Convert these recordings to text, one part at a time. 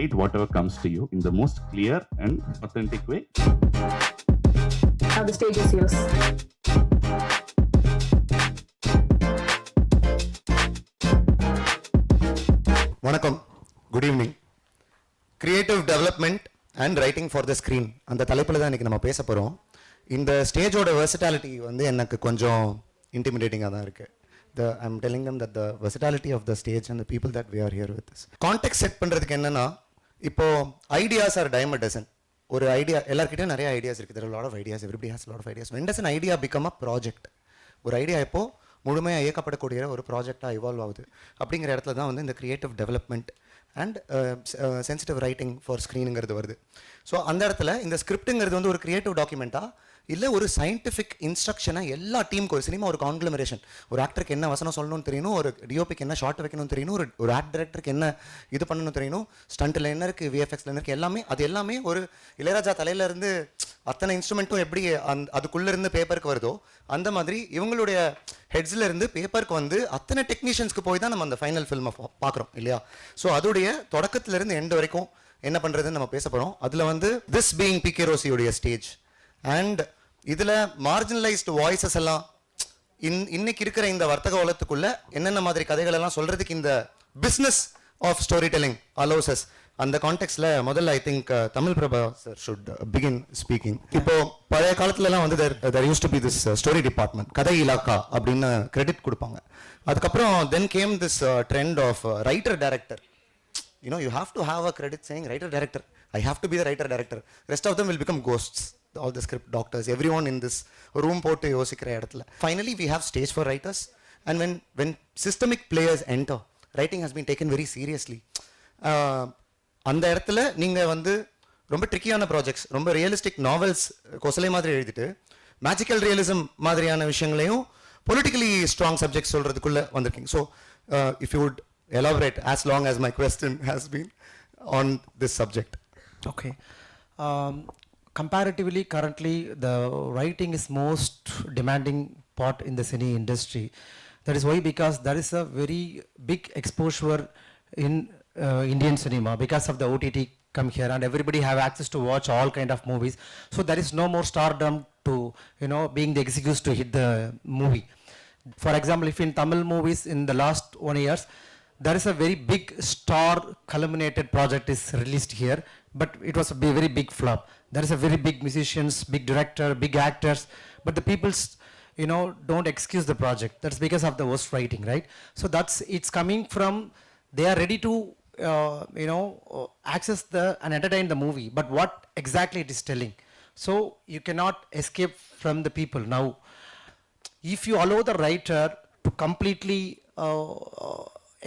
write whatever comes to you in the most clear and authentic way. Now the stage is yours. வணக்கம், good evening. Creative development and writing for the screen அந்த தலைப்பில் தான் இன்றைக்கி நம்ம பேச போகிறோம். இந்த ஸ்டேஜோட வெர்சட்டாலிட்டி வந்து எனக்கு கொஞ்சம் இன்டிமிடேட்டிங்காக தான் இருக்குது. I'm telling them that the versatility of the stage and the people that we are here with this. Context set பண்ணுறதுக்கு என்னென்னா, இப்போது ideas are dime a dozen. ஒரு ஐடியா, எல்லாருக்கிட்டையும் நிறைய ஐடியாஸ் இருக்குது. there are a lot of ideas, everybody has a lot of ideas. when does an idea become a project? ஒரு idea இப்போது முழுமையாக இயக்கப்படக்கூடிய ஒரு ப்ராஜெக்டாக இவால்வ் ஆகுது. அப்படிங்கிற இடத்துல தான் வந்து இந்த creative development and sensitive writing for ஸ்க்ரீனுங்கிறது வருது. ஸோ அந்த இடத்துல இந்த ஸ்கிரிப்டுங்கிறது வந்து ஒரு கிரியேட்டிவ் டாக்குமெண்ட்டாக இல்லை ஒரு சயின்டிஃபிக் இன்ஸ்ட்ரக்ஷனை எல்லா டீமுக்கு, ஒரு சினிமா ஒரு கான்க்ளமரேஷன். ஒரு ஆக்டருக்கு என்ன வசனம் சொல்லணும்னு தெரியணும், ஒரு டிஓபிக்கு என்ன ஷார்ட் வைக்கணும்னு தெரியணும், ஒரு ஆக்ட் டைரக்டருக்கு என்ன இது பண்ணணும்னு தெரியணும், ஸ்டண்ட்டில் என்ன இருக்குது, விஎஃப்எக்ஸில் என்ன இருக்குது, எல்லாமே அது எல்லாமே ஒரு இளையராஜா தலையிலேருந்து அத்தனை இன்ஸ்ட்ருமெண்ட்டும் எப்படி அதுக்குள்ளேருந்து பேப்பருக்கு வருதோ அந்த மாதிரி இவங்களுடைய ஹெட்ஸில் இருந்து பேப்பருக்கு வந்து அத்தனை டெக்னீஷியன்ஸ்க்கு போய் தான் நம்ம அந்த ஃபைனல் ஃபில்மை பார்க்குறோம் இல்லையா? ஸோ அதோடைய தொடக்கத்திலேருந்து எண்டு வரைக்கும் என்ன பண்ணுறதுன்னு நம்ம பேச போகிறோம். அதில் வந்து திஸ் பீயிங் Pk.Rosyயுடைய ஸ்டேஜ் அண்ட் இதில் மார்ஜினலைஸ்டு வாய்ஸஸ் எல்லாம் இன்னைக்கு இருக்கிற இந்த வர்த்தக உலகத்துக்குள்ள என்னென்ன மாதிரி கதைகள் எல்லாம் சொல்கிறதுக்கு இந்த business of story telling allows us. அந்த கான்டெக்ட்ல முதல்ல I think Tamil Prabha sir should begin speaking. இப்போ பழைய காலத்துலலாம் வந்து there used to be this story department, கதை இலாக்கா அப்படின்னு கிரெடிட் கொடுப்பாங்க. அதுக்கப்புறம் then came this trend of writer director. You have to have a credit saying writer director. I have to be the writer director. Rest of them will become ghosts. All the script doctors, everyone in this room போட்டு யோசிக்கிற இடத்துல. Finally we have stage for writers, and when systemic players enter, writing has been taken very seriously. அந்த இடத்துல நீங்கள் வந்து ரொம்ப ட்ரிக்கியான projects, ரொம்ப realistic novels கொசலை மாதிரி எழுதிட்டு மேஜிக்கல் ரியலிசம் மாதிரியான விஷயங்களையும் பொலிட்டிக்கலி ஸ்ட்ராங் சப்ஜெக்ட்ஸ் சொல்கிறதுக்குள்ளே வந்திருக்கீங்க. So if you would elaborate as long as my question has been on this subject. Okay. Comparatively, currently the writing is most demanding part in the cine industry. That is why, because there is a very big exposure in Indian cinema because of the OTT come here and everybody have access to watch all kind of movies. So there is no more stardom to being the executives to hit the movie. For example, if in Tamil movies in the last 1 years there is a very big star culminated project is released here, but it was a very big flop. There is a very big musicians, big director, big actors, but the people's don't excuse the project. That's because of the worst writing, right? So it's coming from they are ready to access and entertain the movie, but what exactly it is telling. So you cannot escape from the people. Now if you allow the writer to completely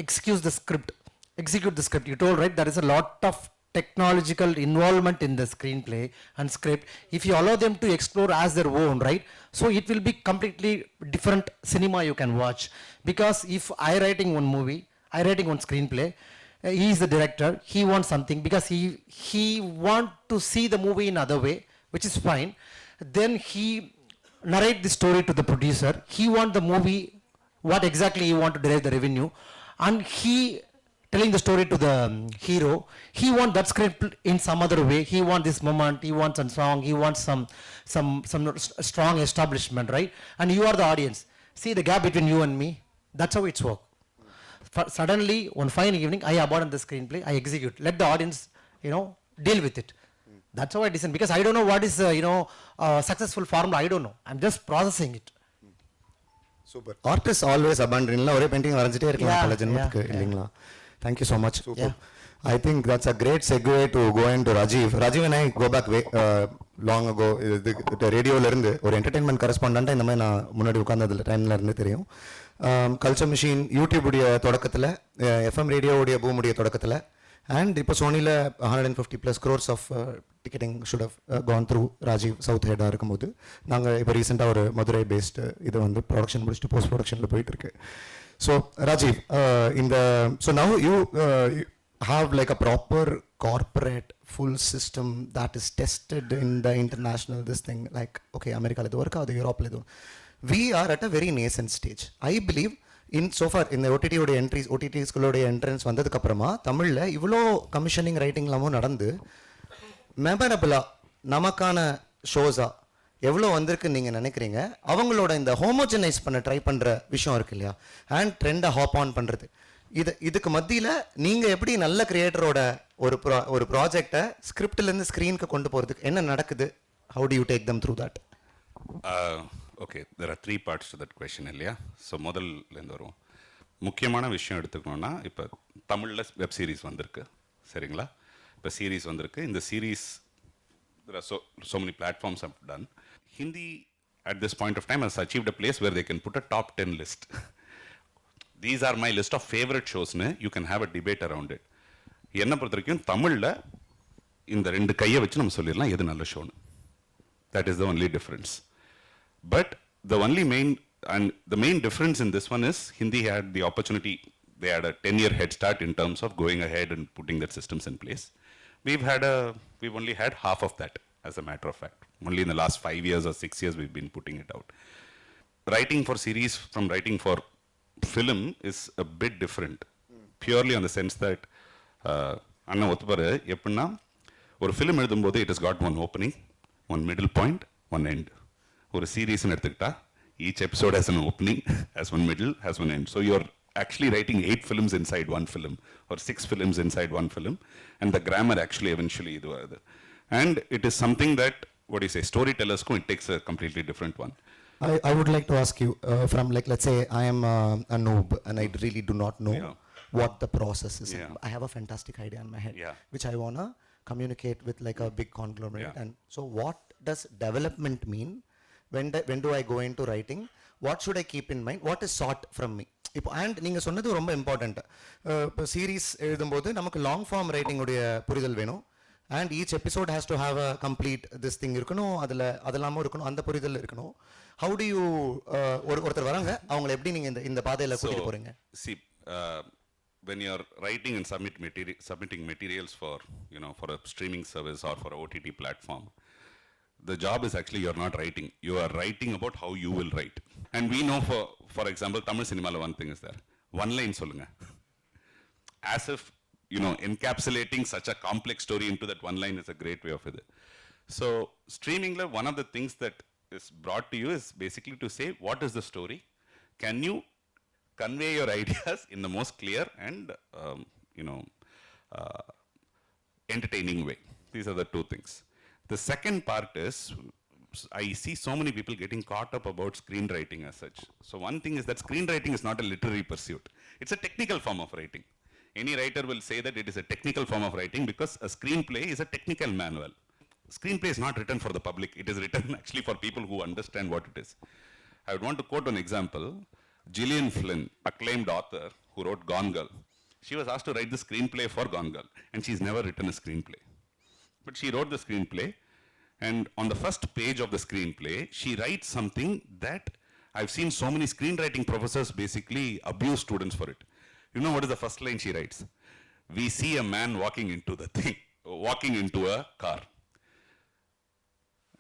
execute the script, you told, right, there is a lot of technological involvement in the screenplay and script. If you allow them to explore as their own, right, so it will be completely different cinema you can watch. Because if I writing one movie, I writing one screenplay, he is the director, he wants something because he want to see the movie in other way, which is fine. Then he narrate the story to the producer, he want the movie what exactly he want to derive the revenue, and he telling the story to the hero, he want that script in some other way, he want this moment, he wants a song, he wants some strong establishment, right? And you are the audience, see the gap between you and me. That's how it's work. Suddenly one fine evening I abandon the screenplay, I execute, let the audience deal with it. That's how I listen, because I don't know what is successful formula. I don't know, I'm just processing it. Super. Artist always அபாண்டன்ல ஒரே painting வரைஞ்சிட்டே இருக்கலாம் பல ஜென்மத்துக்கு இல்லைங்களா? Thank you so much. Super. I think that's a great segue to go into Rajeev. Rajeev and I go back long ago. இது ரேடியோலேருந்து ஒரு என்டர்டெயின்மெண்ட் கரஸ்பாண்டண்ட்டாக இந்த மாதிரி நான் முன்னாடி உட்காந்ததில் டைமில் இருந்து தெரியும். கல்ச்சர் மிஷின் யூடியூபுடைய தொடக்கத்தில், எஃப்எம் ரேடியோவுடைய பூமுடைய தொடக்கத்தில், அண்ட் இப்போ சோனியில் 150+ crores of ticketing should have gone through Rajeev south ஹெட்டாக இருக்கும்போது நாங்கள் இப்போ ரீசெண்டாக ஒரு மதுரை பேஸ்டு இது வந்து ப்ரொடக்ஷன் முடிச்சுட்டு போஸ்ட் ப்ரொடக்ஷனில் போயிட்டுருக்கு. So Rajiv, so now you have like a proper corporate full system that is tested in the international this thing, like okay, America le work out, Europe le do. We are at a very nascent stage. I believe so far இந்த ஓடிடியோட entries ஓடிடிஸ்களோடைய entrance வந்ததுக்கப்புறமா தமிழில் இவ்வளோ commissioning ரைட்டிங்லாமும் நடந்து மெமரபிளாக நமக்கான ஷோஸாக எவ்வளோ வந்திருக்குன்னு நீங்கள் நினைக்கிறீங்க? அவங்களோட இந்த ஹோமோஜனைஸ் பண்ண ட்ரை பண்ணுற விஷயம் இருக்கு இல்லையா, அண்ட் ட்ரெண்டை ஹாப் ஆன் பண்ணுறது, இதுக்கு மத்தியில் நீங்கள் எப்படி நல்ல கிரியேட்டரோட ஒரு ப்ராஜெக்டை ஸ்கிரிப்ட்லேருந்து ஸ்க்ரீனுக்கு கொண்டு போகிறதுக்கு என்ன நடக்குது? How do you take them through that? Okay, there are 3 parts to that question இல்லையா? ஸோ முதல்லேருந்து வருவோம். முக்கியமான விஷயம் எடுத்துக்கணுன்னா, இப்போ தமிழில் வெப் சீரிஸ் வந்திருக்கு சரிங்களா? இப்போ சீரிஸ் வந்திருக்கு. இந்த series there are so many platforms have done. Hindi at this point of time has achieved a place where they can put a top 10 list. These are my list of favorite shows. You can have a debate around it. என்ன பொறுத்தவரைக்கும் தமிழில் இந்த 2 கையை வச்சு நம்ம சொல்லிடலாம் எது நல்ல ஷோன்னு. That is the only difference. But the main difference in this one is Hindi had the opportunity. They had a 10-year head start in terms of going ahead and putting their systems in place. We've only had half of that, as a matter of fact. Only in the last 5 years or 6 years we've been putting it out. Writing for series from writing for film is a bit different. Purely on the sense that அண்ணா ஒத்துப்பாரு எப்படின்னா, ஒரு film எழுதும்போது it has got one opening, one middle point, one end. ஒரு சீரீஸ்னு எடுத்துக்கிட்டா each episode has an opening, has one middle, has one end. So you're actually writing 8 films inside one film or 6 films inside one film, and the grammar actually eventually idu varudhu. And it is something that, what do you say, storytellers it takes a completely different one. I would like to ask you from, like, let's say I am a noob and I really do not know what the process is. I have a fantastic idea in my head which I want to communicate with like a big conglomerate, and so what does development mean? When do I go into writing? What should I keep in mind? What is sought from me? இப்போ and நீங்கள் சொன்னது ரொம்ப important. இப்போ series எழுதும்போது நமக்கு long form ரைட்டிங்குடைய புரிதல் வேணும், and each episode has to have a complete this thing இருக்கணும், அதில் அதெல்லாமும் இருக்கணும், அந்த புரிதல் இருக்கணும். ஹவு டு யூ ஒருத்தர் வராங்க, அவங்களை எப்படி நீங்கள் இந்த பாதையில் கூட்டிட்டு போகிறீங்க? See, when you're writing and submitting materials for a streaming service or for a OTT platform, the job is actually you're not writing. You are writing about how you will write. And we know, for example, Tamil cinema one thing is there. One line solunga. As if, encapsulating such a complex story into that one line is a great way of it. So, streaming, one of the things that is brought to you is basically to say, what is the story? Can you convey your ideas in the most clear and, entertaining way? These are the 2 things. The second part is, I see so many people getting caught up about screenwriting as such. So one thing is that screenwriting is not a literary pursuit. It's a technical form of writing. Any writer will say that it is a technical form of writing because a screenplay is a technical manual. Screenplay is not written for the public. It is written actually for people who understand what it is. I would want to quote an example. Gillian Flynn, acclaimed author who wrote Gone Girl. She was asked to write the screenplay for Gone Girl, and she's never written a screenplay. But she wrote the screenplay, and on the first page of the screenplay, she writes something that I've seen so many screenwriting professors basically abuse students for it. You know what is the first line she writes? We see a man walking into a car.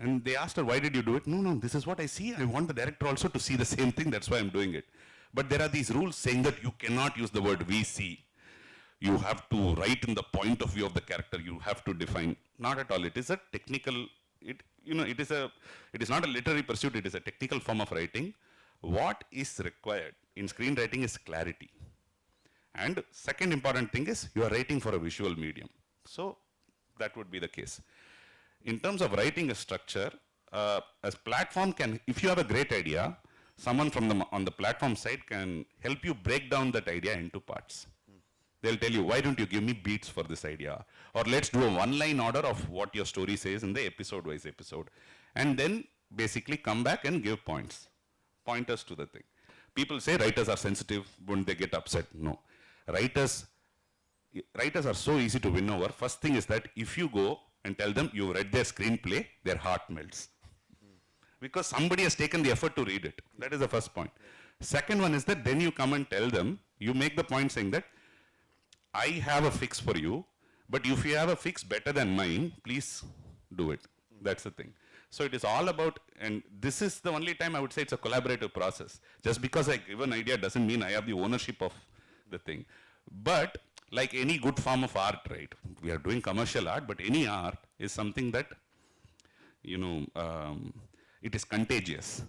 And they asked her, why did you do it? No, this is what I see. I want the director also to see the same thing. That's why I'm doing it. But there are these rules saying that you cannot use the word we see. You have to write in the point of view of the character. You have to define. Not at all. It is a technical, it is not a literary pursuit. It is a technical form of writing. What is required in screenwriting is clarity. And second important thing is you are writing for a visual medium. So that would be the case. In terms of writing a structure, as platform can, if you have a great idea, someone on the platform side can help you break down that idea into parts. They'll tell you, why don't you give me beats for this idea? Or let's do a one-line order of what your story says in the episode-wise episode. And then basically come back and give pointers to the thing. People say writers are sensitive, wouldn't they get upset? No. Writers are so easy to win over. First thing is that if you go and tell them you read their screenplay, their heart melts. Because somebody has taken the effort to read it. That is the first point. Second one is that then you come and tell them, you make the point saying that, I have a fix for you, but if you have a fix better than mine, please do it. That's the thing. So it is all about, and this is the only time I would say it's a collaborative process. Just because I give an idea doesn't mean I have the ownership of the thing. But like any good form of art, right? We are doing commercial art, but any art is something that, you know, it is contagious.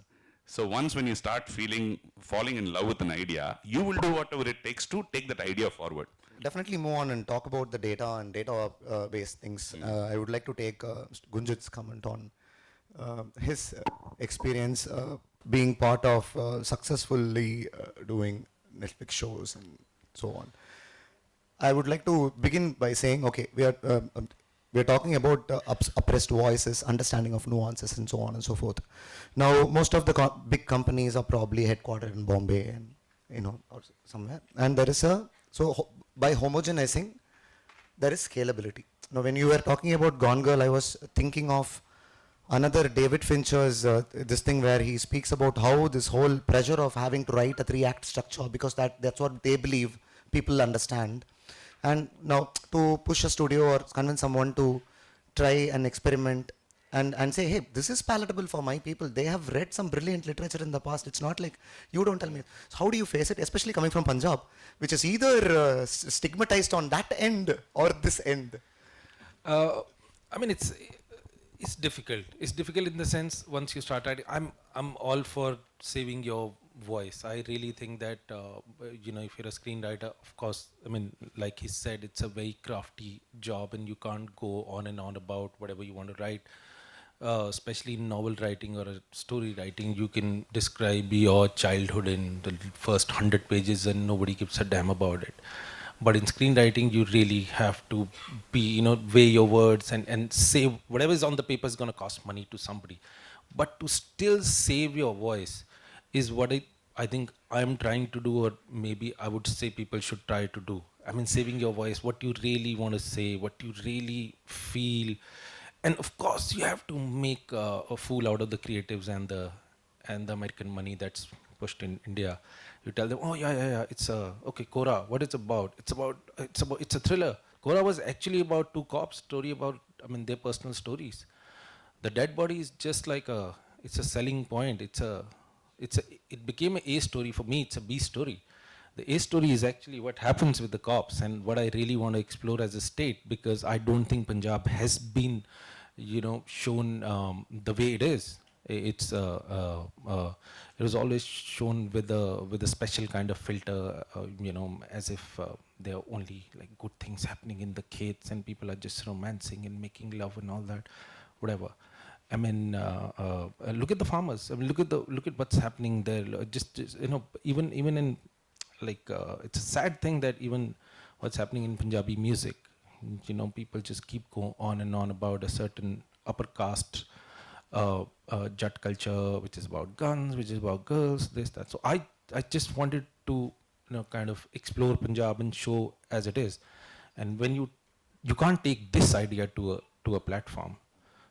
So once when you start falling in love with an idea, you will do whatever it takes to take that idea forward. Definitely move on and talk about the data and data based things. I would like to take Gunjit's comment on his experience being part of successfully doing Netflix shows and so on. I would like to begin by saying, okay, we are talking about oppressed voices, understanding of nuances, and so on and so forth. Now, most of the big companies are probably headquartered in Bombay and, you know, or somewhere. And there is by homogenizing, there is scalability. Now, when you were talking about Gone Girl, I was thinking of another David Fincher's this thing where he speaks about how this whole pressure of having to write a 3-act structure, because that's what they believe people understand. And now to push a studio or convince someone to try and experiment and say, hey, this is palatable for my people. They have read some brilliant literature in the past. It's not like, you don't tell me. So how do you face it, especially coming from Punjab, which is either stigmatized on that end or this end? I mean, it's difficult. It's difficult in the sense once you start writing. I'm all for saving your voice. I really think that you know, if you're a screenwriter, of course, I mean, like he said, it's a very crafty job, and you can't go on and on about whatever you want to write. Especially in novel writing or a story writing, you can describe your childhood in the first 100 pages and nobody gives a damn about it. But in screenwriting, you really have to be, you know, weigh your words and say whatever is on the paper is going to cost money to somebody. But to still save your voice is what I think I'm trying to do, or maybe I would say people should try to do. I mean, saving your voice, what you really want to say, what you really feel. And of course, you have to make a fool out of the creatives and the American money that's pushed in India. You tell them, oh yeah, it's okay, Kora, what it's about? It's a thriller. Kora was actually about two cops, story about, I mean, their personal stories. The dead body is just like it's a selling point. It became an A story for me. It's a B story. The A story is actually what happens with the cops and what I really want to explore as a state, because I don't think Punjab has been, you know, shown the way it is. It was always shown with a special kind of filter, you know, as if there are only like good things happening in the kids and people are just romancing and making love and all that, whatever. I mean, look at the farmers. I mean, look at what's happening there. Just you know, even in like it's a sad thing that even what's happening in Punjabi music, you know, people just keep going on and on about a certain upper caste Jat culture, which is about guns, which is about girls, this, that. So I just wanted to, you know, kind of explore Punjab and show as it is. And when you can't take this idea to a platform,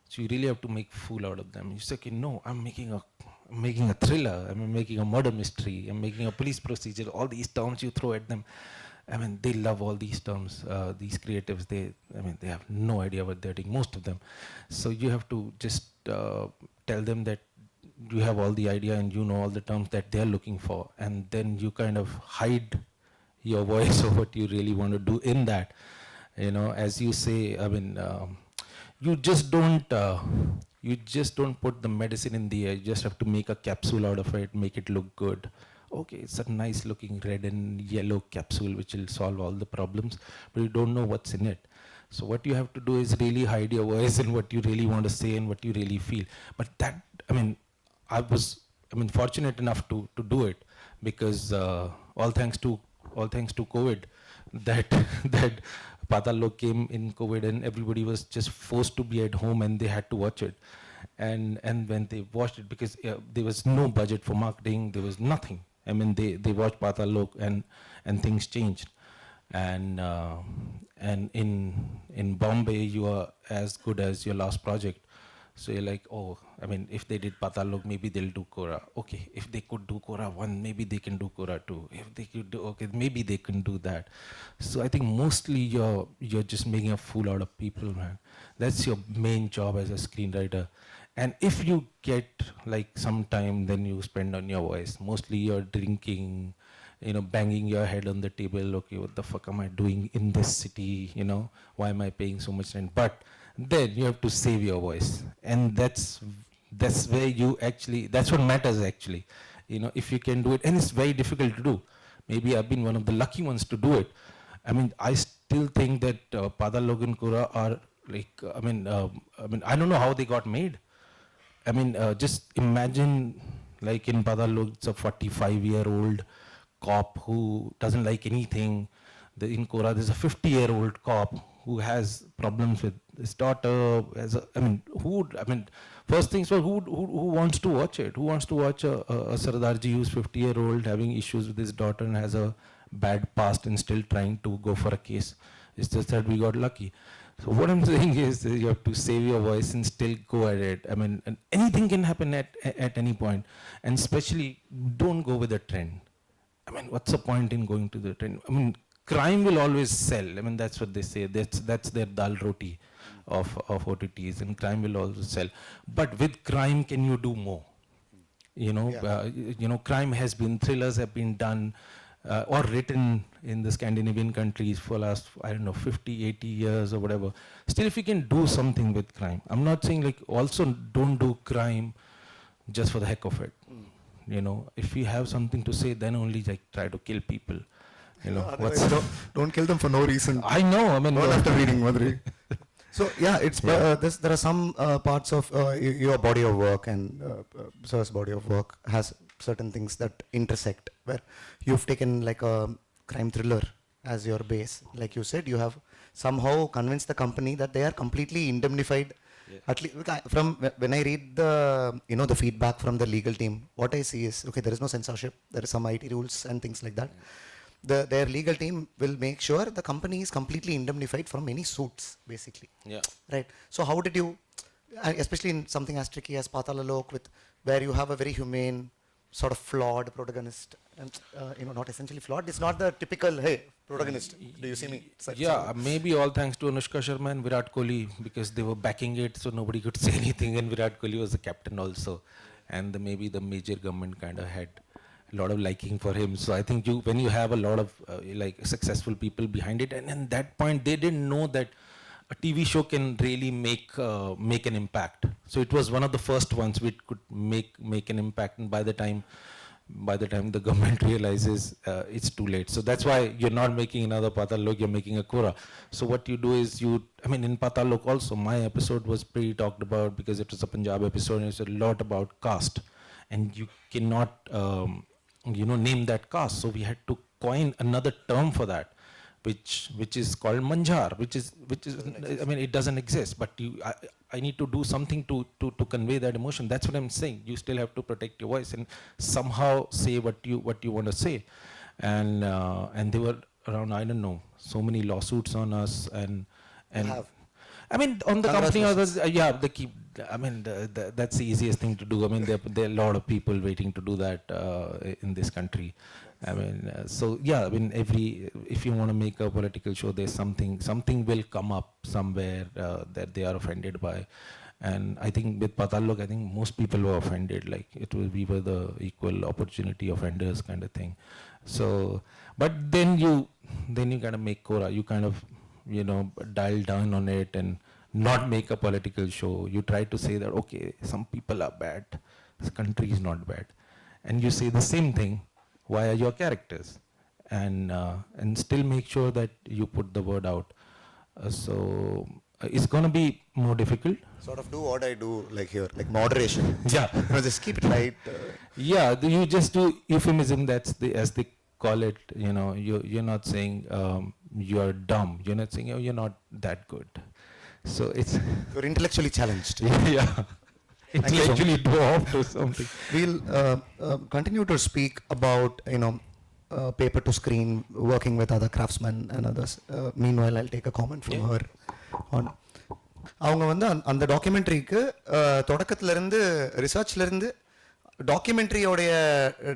so you really have to make fool out of them. You say, okay, no, I'm making a thriller, I'm making a murder mystery, I'm making a police procedure. All these terms you throw at them, I mean, they love all these terms. These creatives, they have no idea what they're doing, most of them. So you have to just tell them that you have all the idea and you know all the terms that they're looking for, and then you kind of hide your voice of what you really want to do in that. You know, as you say, I mean, you just don't put the medicine in the air. You just have to make a capsule out of it, make it look good. Okay, it's a nice looking red and yellow capsule which will solve all the problems, but you don't know what's in it. So what you have to do is really hide your voice and what you really want to say and what you really feel. But that, I mean, I was fortunate enough to do it, because all thanks to COVID, that Patal Lok came in COVID and everybody was just forced to be at home and they had to watch it. And when they watched it, because there was no budget for marketing, there was nothing. I mean, they watched Patal Lok and things changed. And in Bombay, you are as good as your last project. So you're like, oh, I mean, if they did Patal Lok, maybe they'll do Kora. Okay, if they could do Kora 1, maybe they can do Kora 2. If they could do, okay, maybe they can do that. So I think mostly you're just making a fool out of people, man. That's your main job as a screenwriter. And if you get like some time, then you spend on your voice. Mostly you're drinking, banging your head on the table. Okay, what the fuck am I doing in this city? Why am I paying so much rent? But then you have to save your voice, and that's where you actually, that's what matters actually. If you can do it, and it's very difficult to do. Maybe I've been one of the lucky ones to do it. I mean, I still think that Padalog and Kura are like, I don't know how they got made. I mean, just imagine, like in Padalog, it's a 45-year-old cop who doesn't like anything. In Kora, there's a 50-year-old cop who has problems with his daughter. First things first, who wants to watch it? Who wants to watch a Sardarji who's 50-year-old having issues with his daughter and has a bad past and still trying to go for a case? It's just that we got lucky. So what I'm saying is you have to save your voice and still go at it. I mean, and anything can happen at any point. And especially, don't go with the trend. I mean, what's the point in going to the trend? I mean, crime will always sell. I mean, that's what they say. That's their dal roti of OTTs, and crime will always sell. But with crime, can you do more? Crime has been, thrillers have been done or written in the Scandinavian countries for last, 50, 80 years or whatever. Still, if you can do something with crime, I'm not saying like also don't do crime just for the heck of it. If you have something to say, then only like try to kill people. Don't kill them for no reason. I know. I mean, not after reading Madhuri. So yeah, it's there are some parts of your body of work and Sir's body of work has certain things that intersect, where you've taken like a crime thriller as your base. Like you said, you have somehow convinced the company that they are completely indemnified. At least from when I read the the feedback from the legal team, what I see is, okay, there is no censorship, there is some IT rules and things like that. Their legal team will make sure the company is completely indemnified from any suits, basically. Yeah. Right. So how did you, especially in something as tricky as Patalalok, with where you have a very humane, sort of flawed protagonist, and not essentially flawed. It's not the typical, hey, protagonist. Do you see me? Maybe all thanks to Anushka Sharma and Virat Kohli, because they were backing it, so nobody could say anything, and Virat Kohli was the captain also, and maybe the major government kind of had a lot of liking for him. So I think when you have a lot of like successful people behind it, and at that point they didn't know that a TV show can really make an impact. So it was one of the first ones which could make an impact, and by the time the government realizes it's too late. So that's why you're not making another Patalok, you're making a Kora. So what you do is in Patalok also, my episode was pretty talked about because it was a Punjab episode, and it's a lot about caste, and you cannot name that caste. So we had to coin another term for that, which is called manjar, which is it doesn't exist, but I need to do something to convey that emotion. That's what I'm saying. You still have to protect your voice and somehow say what you want to say. And there were around, I don't know, so many lawsuits on us, and I mean, on the company, others, they keep. I mean, that's the easiest thing to do. I mean, there are a lot of people waiting to do that in this country. I mean, if you want to make a political show, there's something will come up somewhere that they are offended by. And I think with Patalok, I think most people were offended. Like we were the equal opportunity offenders kind of thing. So, but then you kind of make Kora. You kind of dial down on it and not make a political show. You try to say that, okay, some people are bad, this country is not bad, and you say the same thing via your characters, and still make sure that you put the word out. So it's going to be more difficult. Sort of do what I do, like here, like moderation. Yeah. Just keep it light. You just do euphemism. That's as they call it. You're not saying you're dumb. You're not saying you're not that good. So you're intellectually challenged. Yeah. Intellectually dwarfed or something. We'll continue to speak about paper to screen, working with other craftsmen and others. Meanwhile, I'll take a comment from her on. அவங்க வந்து அந்த டாக்குமெண்ட்ரிக்கு தொடக்கத்திலேருந்து ரிசர்ச்லேருந்து டாக்குமெண்ட்ரியோடைய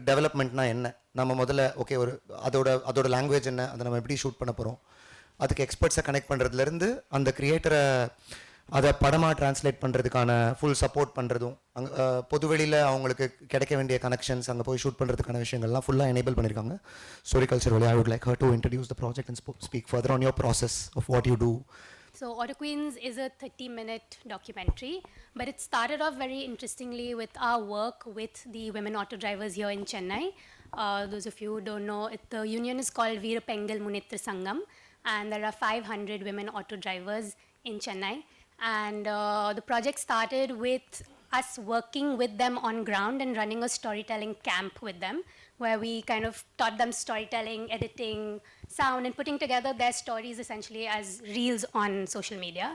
டெவலப்மெண்ட்னா என்ன, நம்ம முதல்ல okay ஒரு அதோட language என்ன, அதை நம்ம எப்படி ஷூட் பண்ண போகிறோம், அதுக்கு எக்ஸ்பர்ட்ஸை கனெக்ட் பண்ணுறதுலேருந்து அந்த கிரியேட்டரை அதை படமாக ட்ரான்ஸ்லேட் பண்ணுறதுக்கான ஃபுல் சப்போர்ட் பண்ணுறதும் அங்கே பொதுவெளியில் அவங்களுக்கு கிடைக்க வேண்டிய கனெக்ஷன்ஸ் அங்கே போய் ஷூட் பண்ணுறதுக்கான விஷயங்கள்லாம் ஃபுல்லாக எனேபிள் பண்ணியிருக்காங்க. ஸ்டோரி கல்ச்சர் வழி I would like her to introduce the project and speak further on your process of what you do. So Auto Queens is a 30-minute documentary, but it started off very interestingly with our work with the women auto drivers here in Chennai. Those of you who don't know, the union is called Veerapengal Munitra Sangam, and there are 500 women auto drivers in Chennai. And the project started with us working with them on ground and running a storytelling camp with them, where we kind of taught them storytelling, editing, sound, and putting together their stories essentially as reels on social media.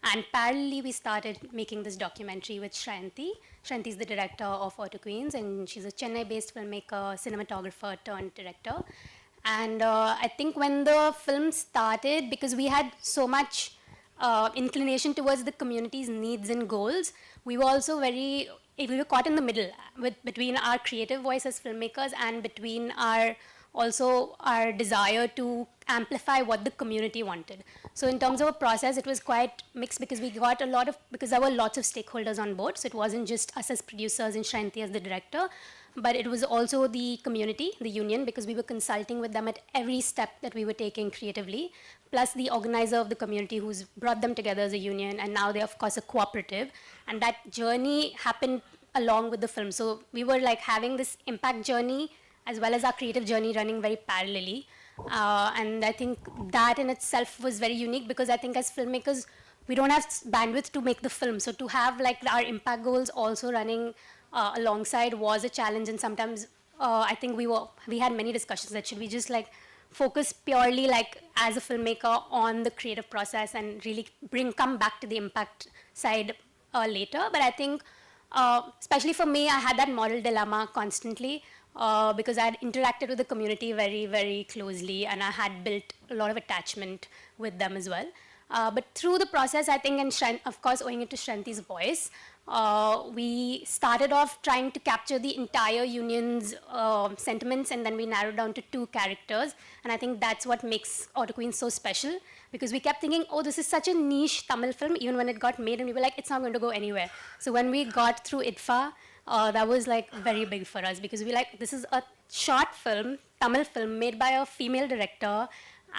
And parallelly, we started making this documentary with Shranti. Shranti is the director of Auto Queens, and she's a Chennai-based filmmaker, cinematographer turned director. And I think when the film started, because we had so much inclination towards the community's needs and goals, we were also we were caught in the middle between our creative voice as filmmakers and between our desire to amplify what the community wanted. So in terms of a process, it was quite mixed because because there were lots of stakeholders on board. So it wasn't just us as producers and Shranti as the director, but it was also the community, the union, because we were consulting with them at every step that we were taking creatively, plus the organizer of the community who's brought them together as a union, and now they're of course a cooperative. And that journey happened along with the film. So we were like having this impact journey as well as our creative journey running very parallelly. And I think that in itself was very unique, because I think as filmmakers, we don't have bandwidth to make the film. So to have like our impact goals also running alongside was a challenge. And sometimes I think we had many discussions that should we just like focus purely like as a filmmaker on the creative process and really come back to the impact side later. But I think especially for me, I had that moral dilemma constantly. Because I had interacted with the community very, very closely, and I had built a lot of attachment with them as well. But through the process, I think, and of course, owing it to Shranti's voice, we started off trying to capture the entire union's sentiments, and then we narrowed down to 2 characters. And I think that's what makes Auto Queens so special, because we kept thinking, oh, this is such a niche Tamil film, even when it got made, and we were like, it's not going to go anywhere. So when we got through IDFA, that was like very big for us, because we like, this is a short film, Tamil film, made by a female director,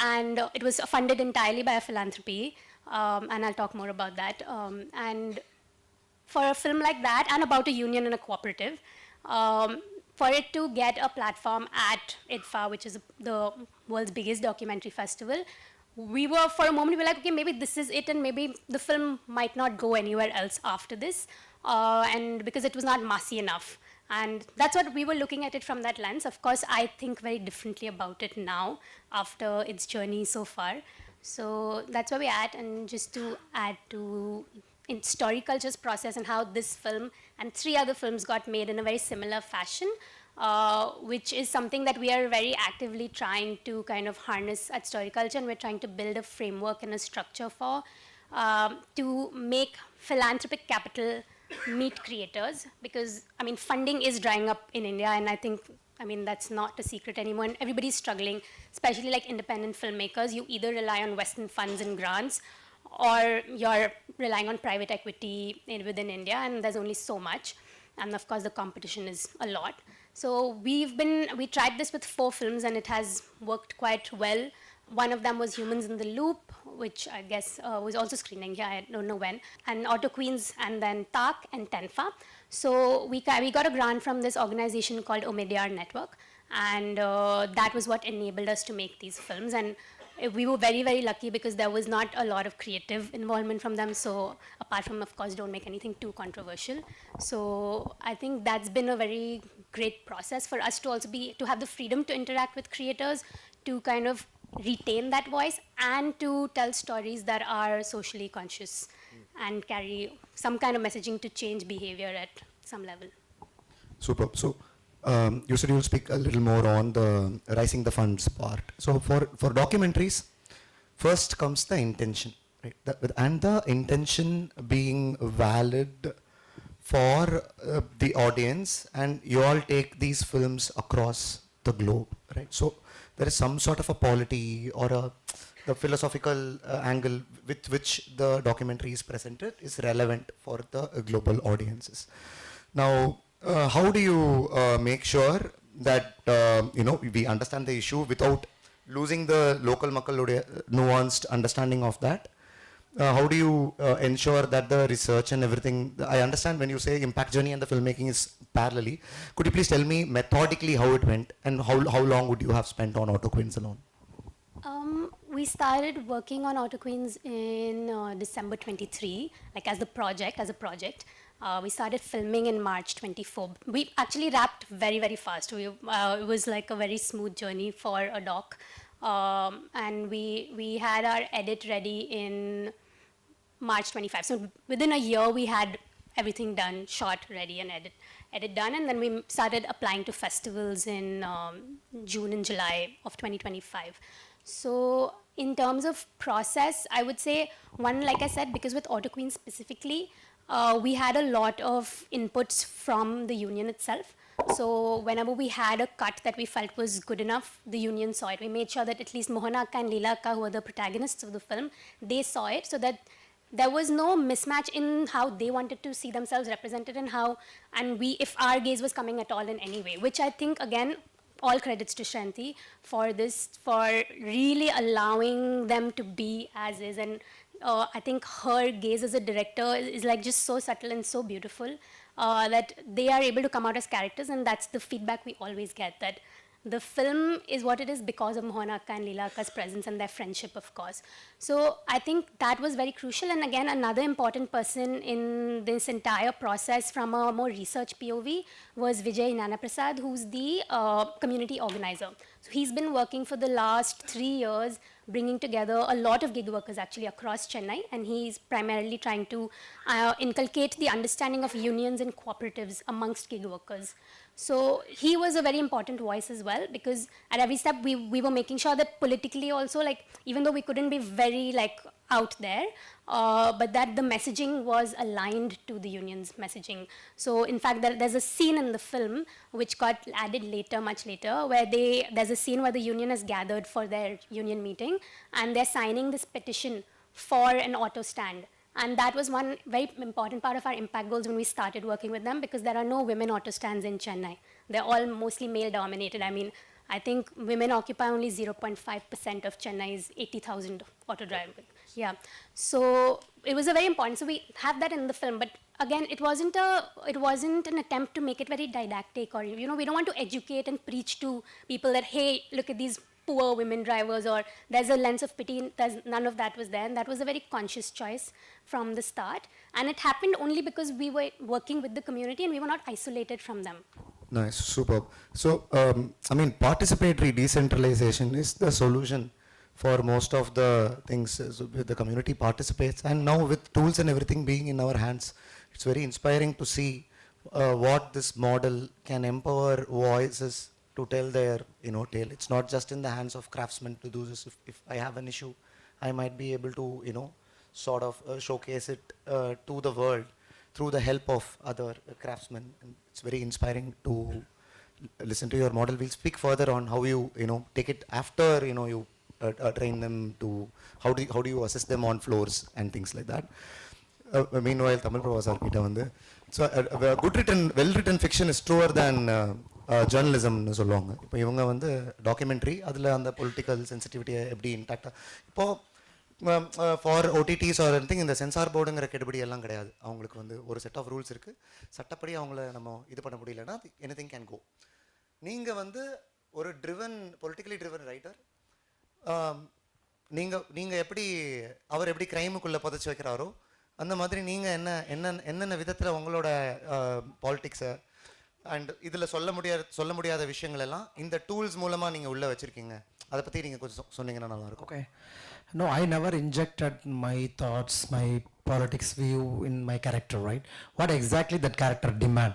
and it was funded entirely by a philanthropy, and I'll talk more about that. And for a film like that, and about a union and a cooperative, for it to get a platform at IDFA, which is the world's biggest documentary festival, we were, for a moment, we were like, okay, maybe this is it, and maybe the film might not go anywhere else after this. And because it was not massy enough. And that's what we were looking at it from that lens. Of course, I think very differently about it now after its journey so far. So that's where we're at. And just to add to in story culture's process and how this film and 3 other films got made in a very similar fashion, which is something that we are very actively trying to kind of harness at story culture, and we're trying to build a framework and a structure for to make philanthropic capital meet creators, because I mean funding is drying up in India, and I think that's not a secret anymore, and everybody's struggling, especially like independent filmmakers. You either rely on Western funds and grants, or you're relying on private equity within India, and there's only so much, and of course the competition is a lot. So we tried this with 4 films, and it has worked quite well. One of them was Humans in the Loop, which I guess was also screening here, I don't know when, and Auto Queens, and then Tak and Tenfa. So we got a grant from this organization called Omidyar Network, and that was what enabled us to make these films. And we were very, very lucky because there was not a lot of creative involvement from them. So apart from, of course, don't make anything too controversial. So I think that's been a very great process for us to also to have the freedom to interact with creators, to kind of retain that voice, and to tell stories that are socially conscious and carry some kind of messaging to change behavior at some level. Super. So you said you'll speak a little more on the raising the funds part. So for documentaries, first comes the intention, right? And the intention being valid for the audience, and you all take these films across the globe, right? So there is some sort of a polity or the philosophical angle with which the documentary is presented is relevant for the global audiences. Now, how do you make sure that we understand the issue without losing the local makkalude nuanced understanding of that? How do you ensure that the research and everything, I understand when you say impact journey and the filmmaking is parallelly. Could you please tell me methodically how it went and how long would you have spent on Auto Queens alone? We started working on Auto Queens in December 23, like as a project. We started filming in March 24. We actually wrapped very, very fast. It was like a very smooth journey for a doc. And we had our edit ready in March 25. So within a year, we had everything done, shot, ready, and edit done. And then we started applying to festivals in June and July of 2025. So in terms of process, I would say one, like I said, because with Auto Queen specifically, we had a lot of inputs from the union itself. So whenever we had a cut that we felt was good enough, the union saw it. We made sure that at least Mohana Akka and Leela Akka, who are the protagonists of the film, they saw it so that there was no mismatch in how they wanted to see themselves represented and if our gaze was coming at all in any way, which I think, again, all credits to Shanti for this, for really allowing them to be as is. And I think her gaze as a director is like just so subtle and so beautiful that they are able to come out as characters, and that's the feedback we always get, that the film is what it is because of Mohana Akka and Leela Akka's presence and their friendship, of course. So I think that was very crucial. And again, another important person in this entire process from a more research POV was Vijay Nanaprasad, who's the community organizer. So he's been working for the last 3 years, bringing together a lot of gig workers actually across Chennai, and he's primarily trying to inculcate the understanding of unions and cooperatives amongst gig workers. So he was a very important voice as well, because at every step we were making sure that politically also, like, even though we couldn't be very like out there, but that the messaging was aligned to the union's messaging. So in fact, there's a scene in the film which got added later, much later, where there's a scene where the union is gathered for their union meeting and they're signing this petition for an auto stand. And that was one very important part of our impact goals when we started working with them, because there are no women auto stands in Chennai. They're all mostly male dominated. I mean, I think women occupy only 0.5% of Chennai's 80,000 auto drivers. Yeah. So it was a very important. So we have that in the film, but again, it wasn't an attempt to make it very didactic, or we don't want to educate and preach to people that, hey, look at these poor women drivers, or there's a lens of pity. None of that was there, and that was a very conscious choice from the start. And it happened only because we were working with the community and we were not isolated from them. Nice, superb. So, I mean, participatory decentralization is the solution for most of the things. So the community participates, and now with tools and everything being in our hands, it's very inspiring to see what this model can empower voices to tell their tale. It's not just in the hands of craftsmen to do this. If I have an issue, I might be able to sort of showcase it to the world through the help of other craftsmen. And it's very inspiring to listen to your model. We'll speak further on how you take it after you train them to how do you assess them on floors and things like that. Meanwhile, Tamil Prabhasar kita vandu, so well written fiction is truer than ஜேர்னலிசம்னு சொல்லுவாங்க. இப்போ இவங்க வந்து documentary, அதில் அந்த political சென்சிட்டிவிட்டியை எப்படி இன்டாக்டாக இப்போது for otitis or anything, இந்த sensor போர்டுங்கிற கெடுபடி எல்லாம் கிடையாது. அவங்களுக்கு வந்து ஒரு செட் ஆஃப் ரூல்ஸ் இருக்குது. சட்டப்படி அவங்கள நம்ம இது பண்ண முடியலன்னா எனிதிங் கேன் கோ. நீங்கள் வந்து ஒரு பொலிட்டிக்கலி ட்ரிவன் ரைட்டர், நீங்கள் எப்படி அவர் எப்படி க்ரைமுக்குள்ளே புதைச்சி வைக்கிறாரோ அந்த மாதிரி நீங்கள் என்னென்ன விதத்தில் உங்களோட பாலிட்டிக்ஸை அண்ட் இதில் சொல்ல முடியாத விஷயங்கள் எல்லாம் இந்த டூல்ஸ் மூலமாக நீங்கள் உள்ளே வச்சுருக்கீங்க. அதை பற்றி நீங்கள் கொஞ்சம் சொன்னீங்கன்னா நல்லாயிருக்கும். Okay. No, I never injected my thoughts, my politics view in my character, right? What exactly that character demand?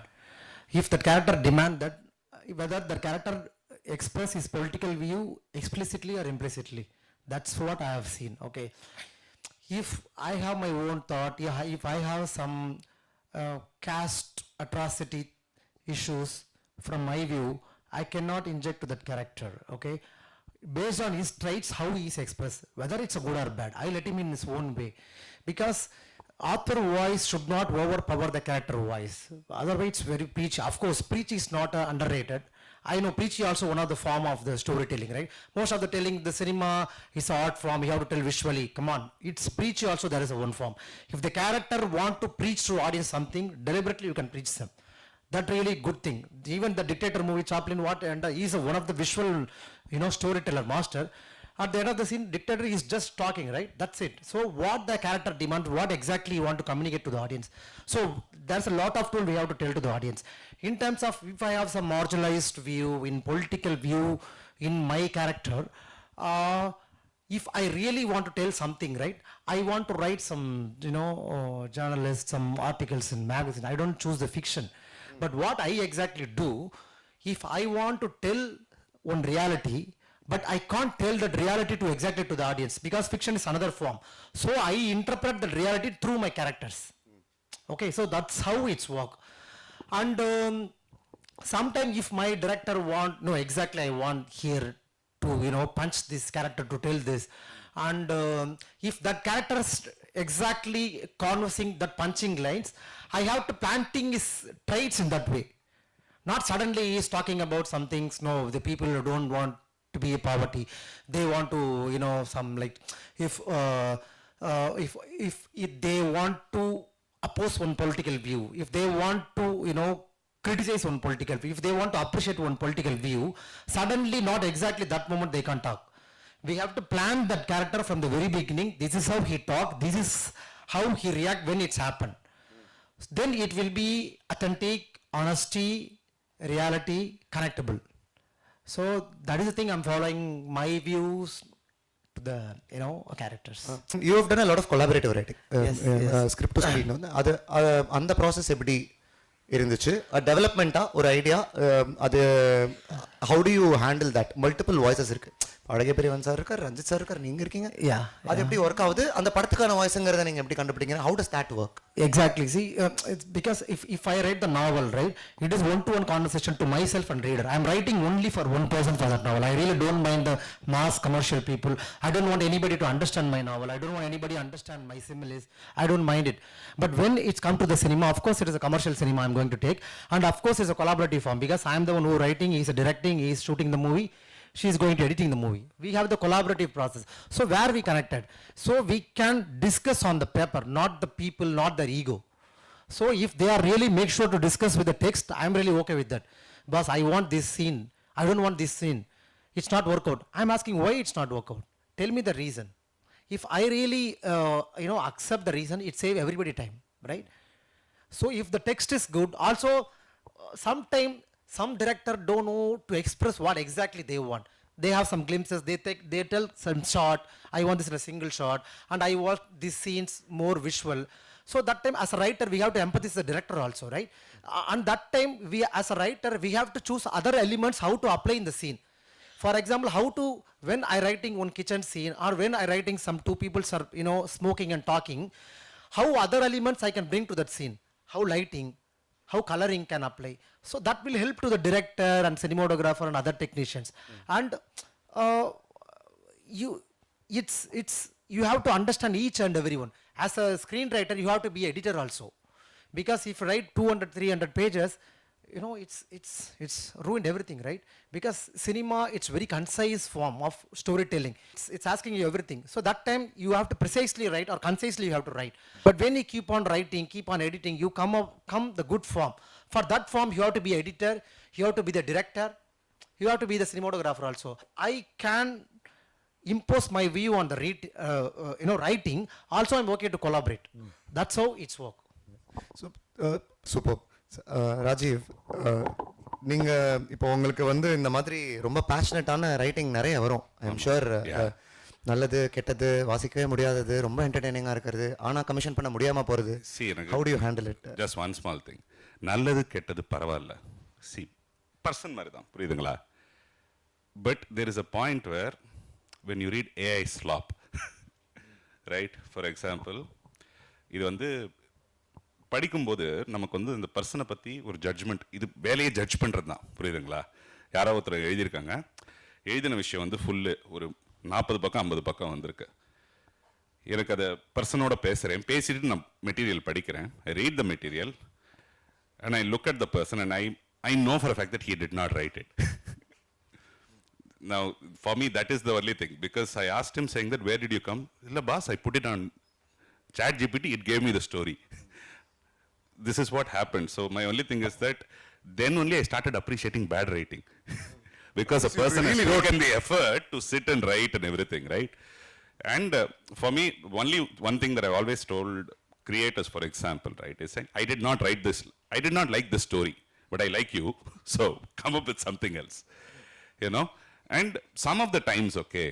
If that character demand that, whether the character express his political view explicitly or implicitly, that's what I have seen. Okay. If I have my own thought, if I have some caste atrocity issues from my view, I cannot inject to that character. Okay. based on his traits, how he is expressed, whether it's a good or bad. I let him in his own way, because author voice should not overpower the character voice. Otherwise, it's very preachy. Of course, preachy is not underrated. I know preachy also one of the form of the storytelling, right? Most of the telling, the cinema is art form. You have to tell visually. Come on, it's preachy also. There is a one form. If the character want to preach to audience something, deliberately you can preach them. That really good thing. Even the dictator movie, Chaplin, what, and he's one of the visual, storyteller master. At the end of the scene, dictator is just talking, right? That's it. So what the character demands, what exactly you want to communicate to the audience. So there's a lot of tool we have to tell to the audience. In terms of if I have some marginalized view, in political view, in my character, if I really want to tell something, right, I want to write some, journalists, some articles in magazine. I don't choose the fiction. But what I exactly do, if I want to tell one reality, but I can't tell that reality to exactly to the audience, because fiction is another form. So I interpret the reality through my characters. Okay, so that's how it's work. And sometimes if my director exactly I want here to, punch this character to tell this. And if that character is exactly conversing that punching lines, I have to planting his traits in that way. Not suddenly he is talking about some things. No, the people who don't want to be a poverty, they want to, some like, if they want to oppose one political view, if they want to, criticize one political view, if they want to appreciate one political view, suddenly not exactly that moment they can't talk. We have to plan that character from the very beginning. This is how he talk, this is how he react when it's happened. Then it will be authentic, honesty, reality, connectable. So that is the thing, I'm following my views to the characters. You have done a lot of collaborative writing. Yes. Script to screen வந்து அது அந்த process எப்படி இருந்துச்சு? டெவலப்மெண்ட்டா ஒரு idea, அது how do you handle that? Multiple voices இருக்கு. அழகே பெரியவன் சார் இருக்கார், ரஞ்சித் சார் இருக்கார், நீங்க இருக்கீங்க. அது எப்படி ஒர்க் ஆகுது? அந்த படத்துக்கான வாய்ஸ்ங்கிறத நீங்க எப்படி கண்டுபிடிக்கிறீங்க? How does that work? Exactly. See, it's because if I write the novel, right, it is one-to-one conversation to myself and reader. I am writing only for one person for that novel. I really don't mind the mass commercial people. I don't want anybody to understand my novel. I don't want anybody to understand my similes. I don't mind it. But when it's come to the cinema, of course it is a commercial cinema I'm going to take, and of course it's a collaborative form, because I am the one who writing, he is directing, he is shooting the movie, she is going to editing the movie. We have the collaborative process. So where we connected, so we can discuss on the paper, not the people, not their ego. So if they are really make sure to discuss with the text, I am really okay with that. Boss, I want this scene, I don't want this scene, it's not work out. I am asking why it's not work out. Tell me the reason. If I really accept the reason, it save everybody time, right? So if the text is good, also sometime some director don't know to express what exactly they want. They have some glimpses, they tell some shot, I want this in a single shot, and I want these scenes more visual. So that time as a writer we have to empathize the director also, right? And that time we as a writer we have to choose other elements how to apply in the scene. For example, how to, when I writing one kitchen scene, or when I writing some two people are smoking and talking, how other elements I can bring to that scene, how lighting, how coloring can apply. So that will help to the director and cinematographer and other technicians. And you have to understand each and everyone. As a screenwriter, you have to be editor also, because if you write 200, 300 pages, it's ruined everything, right? Because cinema, it's very concise form of storytelling. It's asking you everything. So that time you have to precisely write, or concisely you have to write. But when you keep on writing, keep on editing, you come the good form. For that form, you have to be editor, you have to be the director, you have to be the cinematographer also. I can impose my view on the writing. Also, I'm okay to collaborate. That's how it's work. So, super. Rajiv, நீங்கள் இப்போ உங்களுக்கு வந்து இந்த மாதிரி ரொம்ப பேஷனட்டான writing நிறைய வரும். I am sure நல்லது கெட்டது வாசிக்கவே முடியாதது ரொம்ப என்டர்டெய்னிங்காக இருக்கிறது, ஆனால் கமிஷன் பண்ண முடியாமல் போகிறது. How do you handle it? Just one small thing. நல்லது கெட்டது பரவாயில்ல, பர்சன் மாதிரி தான், புரியுதுங்களா? But there is a point where when you read AI slop, right? For example, இது வந்து படிக்கும்போது நமக்கு வந்து இந்த பர்சனை பற்றி ஒரு ஜட்ஜ்மெண்ட், இது வேலையை ஜட்ஜ் பண்ணுறது தான், புரியுதுங்களா? யாரோ ஒருத்தர் எழுதியிருக்காங்க, எழுதின விஷயம் வந்து ஃபுல்லு ஒரு 40 பக்கம் 50 பக்கம் வந்திருக்கு. எனக்கு அதை பர்சனோட பேசுகிறேன், பேசிட்டு நான் மெட்டீரியல் படிக்கிறேன். ஐ read the material and I look at the person and I know for a fact that he did not write it. Now, for me, that is the only thing, because I asked him saying that, where did you come? Illa boss, I put it on ChatGPT, it gave me the story. This is what happened. So my only thing is that then only I started appreciating bad writing. Because a person has taken the effort to sit and write and everything, right? And for me, only one thing that I always told creators, for example, right, is saying, I did not write this, I did not like this story, but I like you, so come up with something else, you know? And some of the times, okay,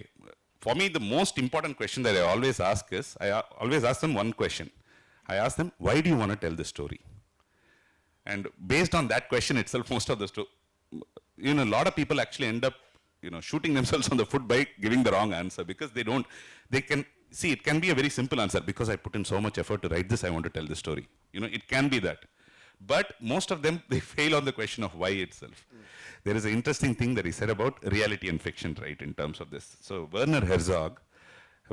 for me, the most important question that I always ask is, I always ask them one question. I ask them, why do you want to tell this story? And based on that question itself, most of the story, you know, a lot of people actually end up, you know, shooting themselves on the foot by giving the wrong answer, because they can, see, it can be a very simple answer, because I put in so much effort to write this, I want to tell the story. You know, it can be that. But most of them, they fail on the question of why itself. There is an interesting thing that he said about reality and fiction, right, in terms of this. So Werner Herzog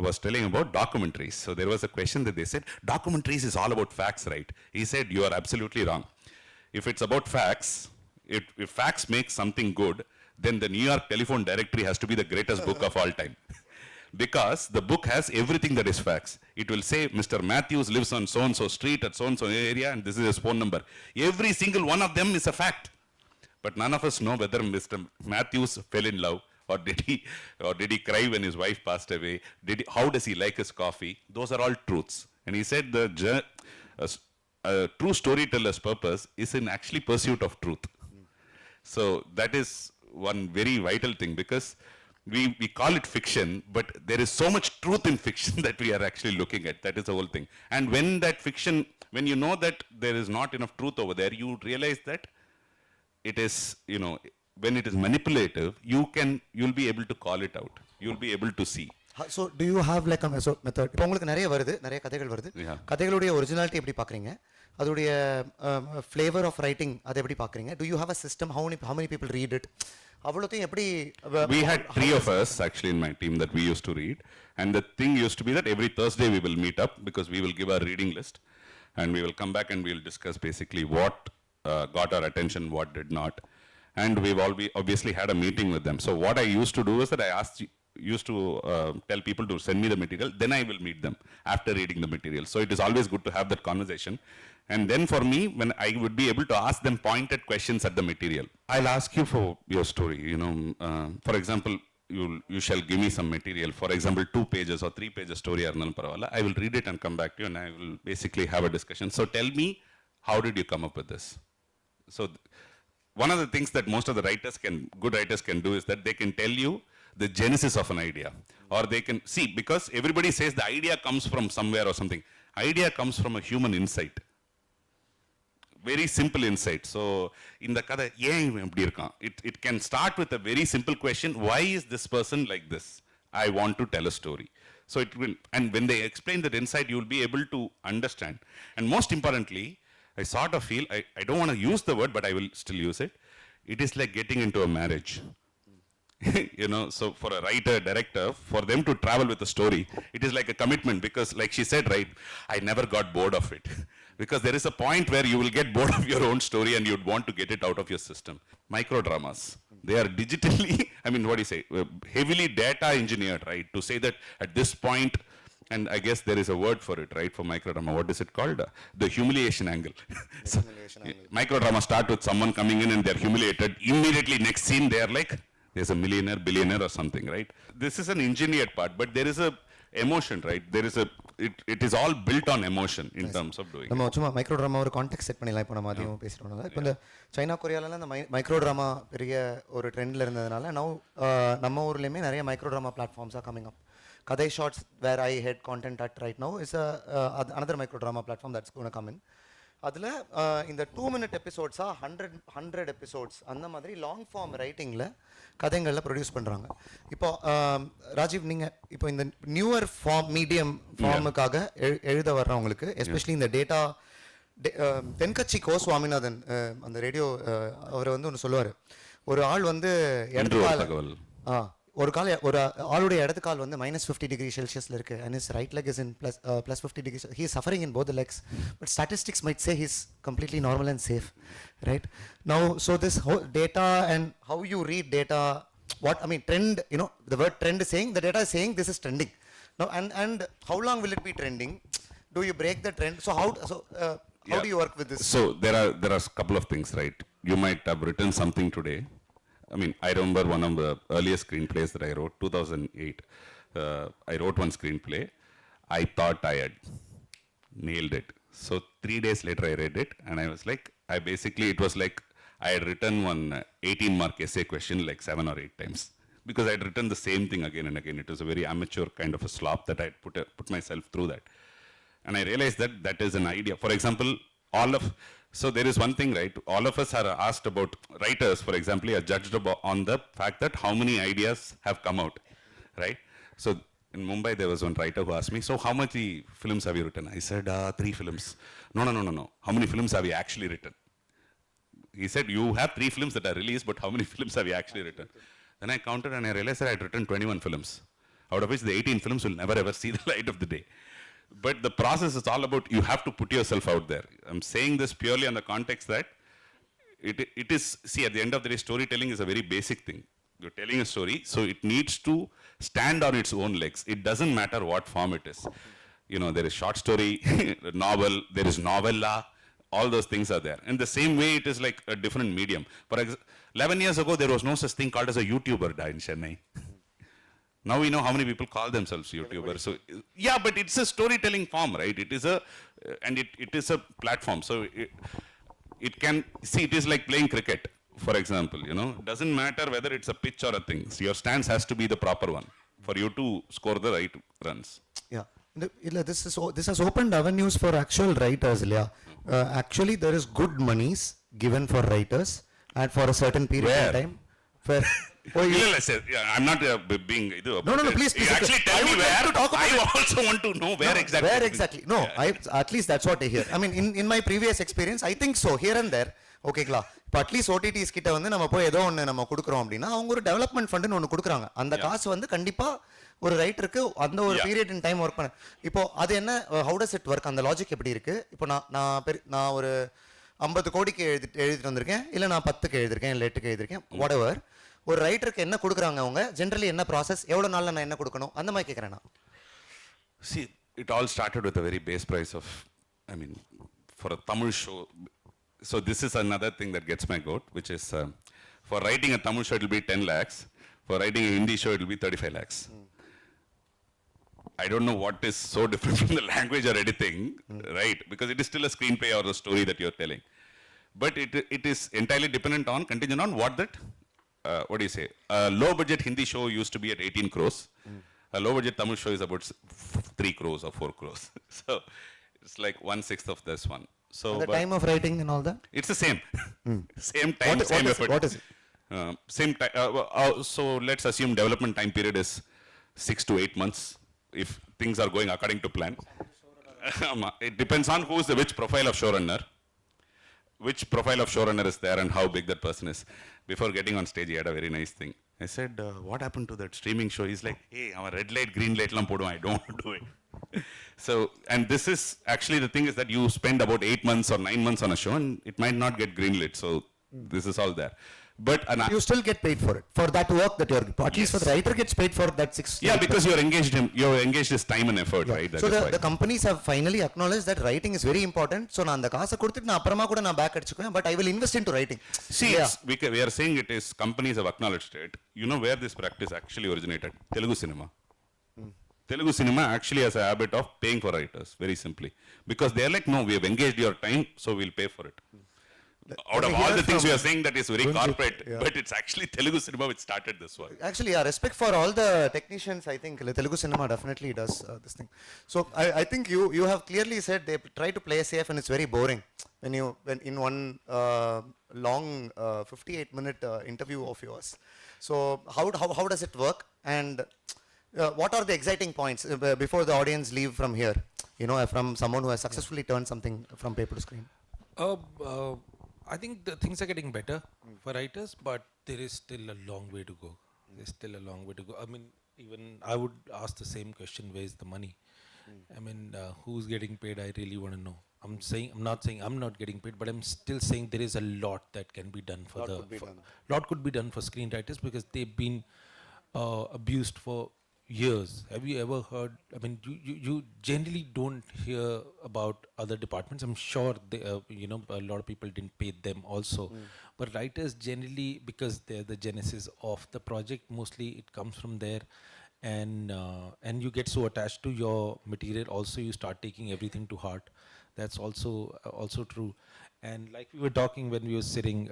was telling about documentaries. So there was a question that they said, documentaries is all about facts, right? He said, you are absolutely wrong. If it's about facts, if facts make something good, then the New York Telephone Directory has to be the greatest book of all time. Because the book has everything that is facts. It will say, Mr. Matthews lives on so-and-so street at so-and-so area, and this is his phone number. Every single one of them is a fact. But none of us know whether Mr. Matthews fell in love, or did he cry when his wife passed away? How does he like his coffee? Those are all truths. And he said a true storyteller's purpose is in actually pursuit of truth. So that is one very vital thing, because we call it fiction, but there is so much truth in fiction that we are actually looking at. That is the whole thing. And when that fiction, when you know that there is not enough truth over there, you realize that it is, you know, when it is manipulative, you'll be able to call it out. You'll be able to see. So do you have like a method? இப்போ உங்களுக்கு நிறைய கதைகள் வருது. கதைகளுடைய originality எப்படி பார்க்குறீங்க? அதோடைய flavour of writing அதை எப்படி பார்க்குறீங்க? Do you have a system? How many people read it? அவ்வளோத்தையும் எப்படி? We had 3 of us actually in my team that we used to read, and the thing used to be that every Thursday we will meet up, because we will give our reading list, and we will come back and we will discuss basically what got our attention, what did not, and we've obviously had a meeting with them. So what I used to do is that I used to tell people to send me the material, then I will meet them after reading the material. So it is always good to have that conversation. And then for me, when I would be able to ask them pointed questions at the material, I'll ask you for your story, you know, for example, you shall give me some material, for example, 2 pages or 3 pages story, I will read it and come back to you, and I will basically have a discussion. So tell me, how did you come up with this? So one of the things that most of the good writers can do is that they can tell you the genesis of an idea, or they can see, because everybody says the idea comes from somewhere or something. Idea comes from a human insight, very simple insight. So in the kada it can start with a very simple question: why is this person like this? I want to tell a story. So it will, and when they explain that insight, you will be able to understand. And most importantly, I sort of feel, I don't want to use the word, but I will still use it. It is like getting into a marriage. You know, so for a writer, director, for them to travel with a story, it is like a commitment, because like she said, right, I never got bored of it. Because there is a point where you will get bored of your own story and you'd want to get it out of your system. Micro dramas, they are digitally, I mean, what do you say, heavily data engineered, right, to say that at this point, and I guess there is a word for it, right, for microdrama. What is it called? The humiliation angle. So, microdrama start with someone coming in and they're humiliated. Immediately next scene, they're like, there's a millionaire, billionaire or something, right? This is an engineered part, but there is a emotion, right? There is it is all built on emotion in terms of doing. நம்ம சும்மா micro drama ஒரு contact set பண்ணிடலாம். இப்போ நம்ம அதிகம் பேசுகிறோம். இப்போ இந்த சைனா கொரியாலலாம் இந்த மைக்ரோ ட்ராமா பெரிய ஒரு ட்ரெண்டில் இருந்ததுனால நம்ம ஊர்லேயுமே நிறைய மைக்ரோ ட்ராமா பிளாட்ஃபார்ம்ஸாக coming up. Kadai Shots, where I head content at right now, is another micro drama platform that's going to come in. அதில் இந்த 2-minute எபிசோட்ஸாக 100 எபிசோட்ஸ் அந்த மாதிரி லாங் ஃபார்ம் ரைட்டிங்கில் கதைகளில் ப்ரொடியூஸ் பண்ணுறாங்க. இப்போ ராஜீவ், நீங்கள் இப்போ இந்த நியூவர் ஃபார்ம் மீடியம் ஃபார்முக்காக எழுத வர்றவங்களுக்கு, எஸ்பெஷலி இந்த டேட்டா, தென்கட்சி கோ சுவாமிநாதன் அந்த ரேடியோ அவர் வந்து ஒன்று சொல்லுவார். ஒரு ஆள் வந்து ஒரு கால் ஒரு ஆளுடைய இடது கால் வந்து -50°C இருக்கு and his right leg is in +50°. He is suffering in both the legs, but statistics might say he's completely normal and safe, right? Now, so this whole data and how you read data, what I mean trend, you know, the word trend is saying the data is saying this is trending. Now, and how long will it be trending? Do you break the trend? So how do you work with this? So there are a couple of things, right? You might have written something today. I mean, I remember one of the earliest screenplays that I wrote, 2008. I wrote one screenplay. I thought I had nailed it. So 3 days later I read it and I was like, it was like I had written one 18-mark essay question like 7 or 8 times. Because I had written the same thing again and again. It was a very amateur kind of a slop that I had put myself through that. And I realized that that is an idea. For example, so there is one thing, right? All of us are asked about, writers, for example, are judged on the fact that how many ideas have come out, right? So in Mumbai, there was one writer who asked me, so how many films have you written? I said, 3 films. No. How many films have you actually written? He said, you have 3 films that are released, but how many films have you actually written? Then I counted and I realized that I had written 21 films, out of which the 18 films will never ever see the light of the day. But the process is all about, you have to put yourself out there. I'm saying this purely on the context that it is, see, at the end of the day, storytelling is a very basic thing. You're telling a story, so it needs to stand on its own legs. It doesn't matter what form it is. You know, there is short story, novel, there is novella, all those things are there. In the same way, it is like a different medium. For 11 years ago, there was no such thing called as a YouTuber in Chennai. Now we know how many people call themselves YouTubers. So yeah, but it's a storytelling form, right? It is it is a platform. So it can, see, it is like playing cricket, for example, you know. It doesn't matter whether it's a pitch or a thing. So your stance has to be the proper one for you to score the right runs. Yeah. This has opened avenues for actual writers. Actually, there is good monies given for writers and for a certain period Where? of time. Where? I'm not being. No, please. Actually tell me where. I also want to know where exactly. Where exactly? No, at least that's what I hear. I mean, in my previous experience, I think so. Here and there, ஓகேங்களா, இப்போ at least otitis கிட்ட வந்து நம்ம போய் ஏதோ ஒன்று நம்ம கொடுக்குறோம் அப்படின்னா அவங்க ஒரு டெவலப்மெண்ட் ஃபண்டுன்னு ஒன்று கொடுக்குறாங்க. அந்த காசு வந்து கண்டிப்பாக ஒரு ரைட்டருக்கு அந்த ஒரு பீரியட் இன் டைம் ஒர்க் பண்ண. இப்போ அது என்ன, ஹவு டஸ் இட் ஒர்க், அந்த லாஜிக் எப்படி இருக்கு? இப்போ நான் ஒரு 50 கோடிக்கு எழுதிட்டு வந்திருக்கேன், இல்லை நான் 10க்கு எழுதிருக்கேன், இல்லை 8க்கு எழுதிருக்கேன், வாட் எவர். ஒரு ரைட்டருக்கு என்ன கொடுக்குறாங்க அவங்க, ஜென்ரலி என்ன ப்ராசஸ், எவ்வளோ நாளில் நான் என்ன கொடுக்கணும், அந்த மாதிரி கேட்குறேன் நான். See, it all started with a very base price of, I mean, for a Tamil show. So this is another thing that gets my goat, which is for writing a Tamil show it will be 10 lakhs, for writing a Hindi show it will be 35 lakhs. I don't know what is so different from the language or anything, right? Because it is still a screenplay or a story that you're telling. But it is entirely dependent on, contingent on what that, what do you say? A low budget Hindi show used to be at 18 crores. A low budget Tamil show is about 3 crores or 4 crores. So it's like 1/6 of this one. So the time of writing and all that? It's the same. Same time, same effort. What is it? Same time. So let's assume development time period is 6 to 8 months if things are going according to plan. It depends on which profile of showrunner. Which profile of showrunner is there and how big that person is. Before getting on stage, he had a very nice thing. I said, what happened to that streaming show? He's like, hey, our red light, green light, I don't want to do it. So, and this is actually the thing is that you spend about 8 months or 9 months on a show and it might not get green lit. So this is all there. But you still get paid for it, for that work that you're, at least for the writer gets paid for that 6. Yeah, because you're engaged is time and effort, right? So the companies have finally acknowledged that writing is very important. So நான் அந்த காசை கொடுத்துட்டு நான் அப்புறமா கூட நான் back அடிச்சுக்குவேன், but I will invest into writing. See, we are saying it is companies have acknowledged it. You know where this practice actually originated? Telugu cinema. Telugu cinema actually has a habit of paying for writers, very simply. Because they are like, no, we have engaged your time, so we'll pay for it. Out of all the things we are saying that is very corporate, but it's actually Telugu cinema which started this work. Actually, yeah, respect for all the technicians. I think Telugu cinema definitely does this thing. So I think you have clearly said they try to play safe and it's very boring when in one long 58-minute interview of yours. So how does it work, and what are the exciting points before the audience leave from here? You know, from someone who has successfully turned something from paper to screen. I think the things are getting better for writers, but there is still a long way to go. There's still a long way to go. I mean, even I would ask the same question: where's the money? I mean, who's getting paid? I really want to know. I'm not saying I'm not getting paid, but I'm still saying there is a lot that can be done for lot could be done for screenwriters because they've been abused for years. Have you ever heard? I mean, you generally don't hear about other departments. I'm sure they, a lot of people didn't pay them also, but writers generally, because they're the genesis of the project, mostly it comes from there, and you get so attached to your material. Also, you start taking everything to heart. That's also true. And like we were talking when we were sitting,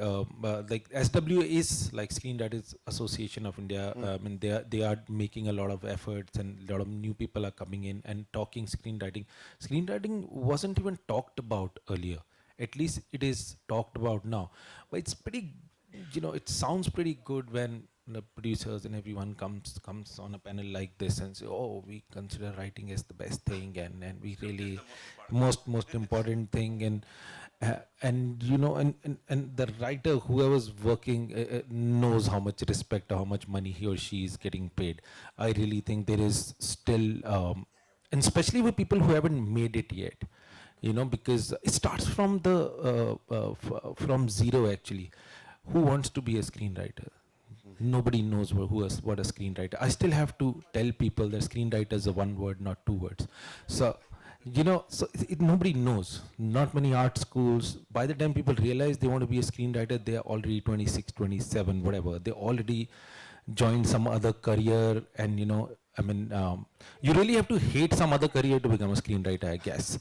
like SW is like Screenwriters Association of India. I mean, they are making a lot of efforts, and a lot of new people are coming in and talking screenwriting. Screenwriting wasn't even talked about earlier. At least it is talked about now. But it's pretty, it sounds pretty good when the producers and everyone comes on a panel like this and say, oh, we consider writing as the best thing, and we really most important thing, and the writer, whoever's working, knows how much respect or how much money he or she is getting paid. I really think there is still, and especially with people who haven't made it yet, because it starts from from zero actually. Who wants to be a screenwriter? Nobody knows what a screenwriter. I still have to tell people that screenwriter is a one word, not two words. So, nobody knows. Not many art schools. By the time people realize they want to be a screenwriter, they are already 26, 27, whatever. They already joined some other career, and you really have to hate some other career to become a screenwriter, I guess.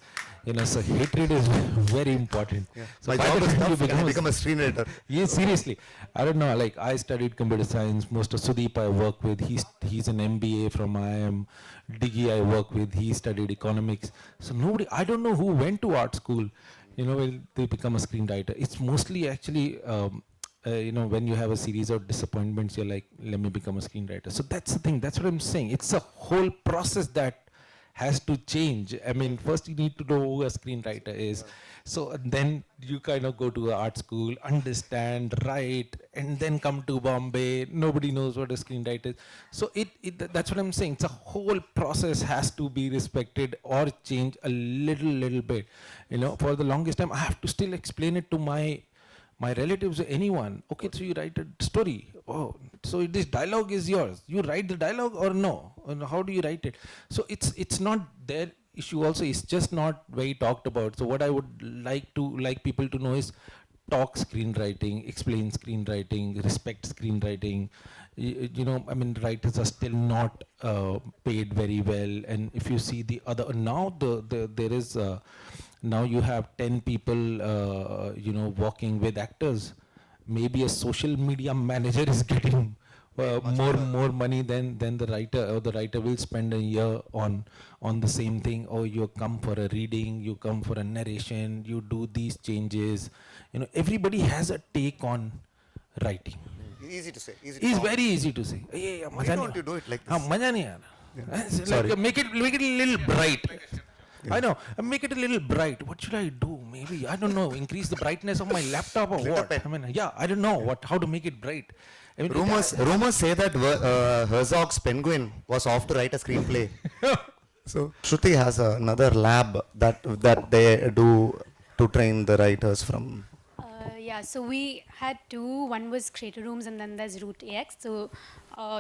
So hatred is very important. Yeah. So My by job the is time you tough. Can I become a screenwriter? Yeah, seriously. I don't know. Like, I studied computer science. Most of Sudeep I work with, he's an MBA from IIM. Diggy I work with, he studied economics. So I don't know who went to art school, when they become a screenwriter. It's mostly actually, when you have a series of disappointments, you're like, let me become a screenwriter. So that's the thing. That's what I'm saying. It's a whole process that has to change. I mean, first you need to know who a screenwriter is. So then you kind of go to an art school, understand, write, and then come to Bombay. Nobody knows what a screenwriter is. So that's what I'm saying. It's a whole process has to be respected or change a little bit. For the longest time, I have to still explain it to my relatives or anyone. Okay, so you write a story. Oh, so this dialogue is yours. You write the dialogue or no? And how do you write it? So it's not their issue also. It's just not very talked about. So what I would like people to know is talk screenwriting, explain screenwriting, respect screenwriting. Writers are still not paid very well. And if you see the other, now there is now you have 10 people working with actors. Maybe a social media manager is getting more money than the writer, or the writer will spend a year on the same thing. Or you come for a reading, you come for a narration, you do these changes. Everybody has a take on writing. Easy to say. It's very easy to say. Hey, Why don't you do it like this? maja nahi aa raha. Like, make it a little bright. I know. Make it a little bright. What should I do? Maybe, I don't know, increase the brightness of my laptop or Glitter what? pen. I don't know how to make it bright. Rumors say that Herzog's Penguin was off to write a screenplay. So Shruti has another lab that they do to train the writers from. So we had two. One was Creator Rooms, and then there's Route AX. So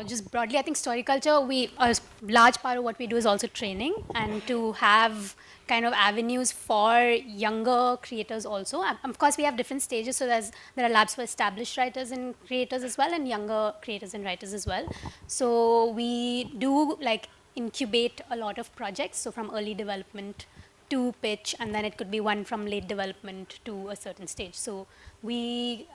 just broadly, I think story culture, a large part of what we do is also training, and to have kind of avenues for younger creators also. Of course, we have different stages. So there are labs for established writers and creators as well, and younger creators and writers as well. So we do like incubate a lot of projects. So from early development to pitch, and then it could be one from late development to a certain stage. So we've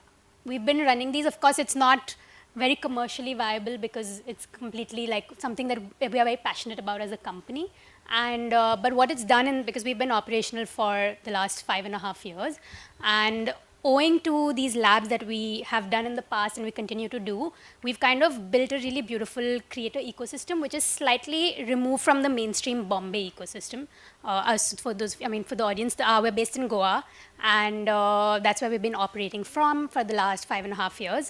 been running these. Of course, it's not very commercially viable because it's completely like something that we are very passionate about as a company. And but what it's done, because we've been operational for the last 5.5 years, and owing to these labs that we have done in the past and we continue to do, we've kind of built a really beautiful creator ecosystem, which is slightly removed from the mainstream Bombay ecosystem. For the audience, we're based in Goa, and that's where we've been operating from for the last 5.5 years.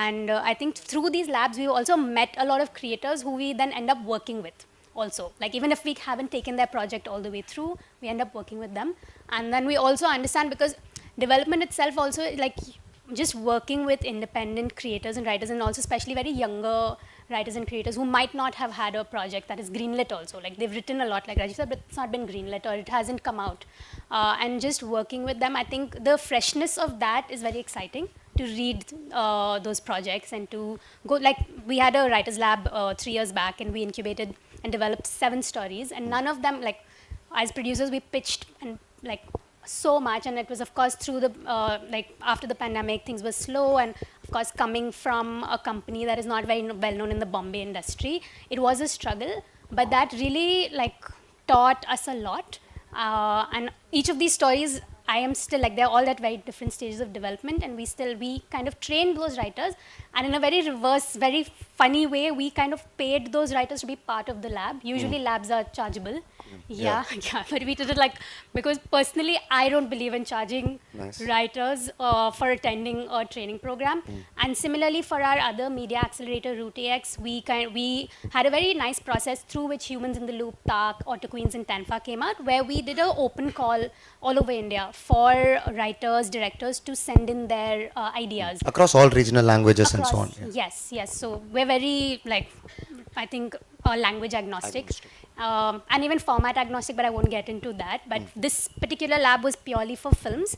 And I think through these labs, we've also met a lot of creators who we then end up working with. Also, like even if we haven't taken their project all the way through, we end up working with them. And then we also understand, because development itself also, like just working with independent creators and writers, and also especially very younger writers and creators who might not have had a project that is greenlit also. Like they've written a lot, like Rajiv said, but it's not been greenlit or it hasn't come out. And just working with them, I think the freshness of that is very exciting, to read those projects and to go, like we had a writer's lab 3 years back, and we incubated and developed 7 stories, and none of them, like as producers, we pitched and like so much, and it was of course through the like after the pandemic things were slow, and of course coming from a company that is not very well known in the Bombay industry, it was a struggle, but that really like taught us a lot. And each of these stories, I am still like, they're all at very different stages of development, and we kind of trained those writers, and in a very reverse, very funny way, we kind of paid those writers to be part of the lab. Usually labs are chargeable. Yeah, but we did it like, because personally I don't believe in charging writers for attending a training program. And similarly for our other media accelerator, Route AX, we had a very nice process through which Humans in the Loop, Tak, Auto Queens and Tanfa came out, where we did an open call all over India for writers, directors to send in their ideas. Across all regional languages and so on. Yes. So we're very, like, I think language agnostic. And even format agnostic, but I won't get into that. But this particular lab was purely for films,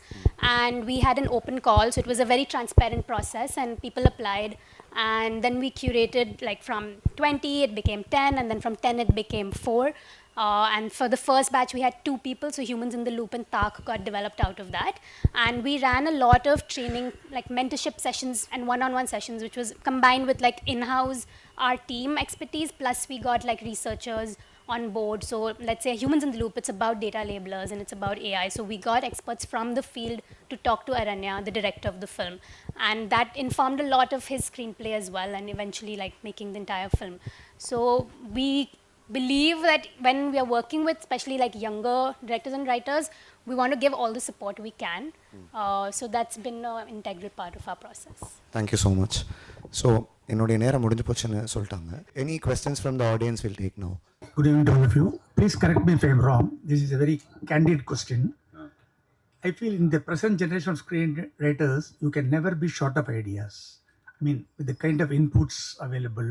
and we had an open call, so it was a very transparent process, and people applied, and then we curated, like from 20 it became 10, and then from 10 it became 4. And for the first batch we had 2 people, so Humans in the Loop and Tak got developed out of that. And we ran a lot of training, like mentorship sessions and one-on-one sessions, which was combined with like in-house our team expertise, plus we got like researchers on board. So let's say Humans in the Loop, it's about data labelers and it's about AI. So we got experts from the field to talk to Aranya, the director of the film. And that informed a lot of his screenplay as well, and eventually like making the entire film. So we believe that when we are working with especially like younger directors and writers, we want to give all the support we can. So that's been an integral part of our process. Thank you so much. So, என்னுடைய நேரம் முடிஞ்சு போச்சுன்னு சொல்லிட்டாங்க. Any questions from the audience will take now. Good evening to all of you. Please correct me if I am wrong. This is a very candid question. I feel in the present generation of screenwriters, you can never be short of ideas. I mean, with the kind of inputs available,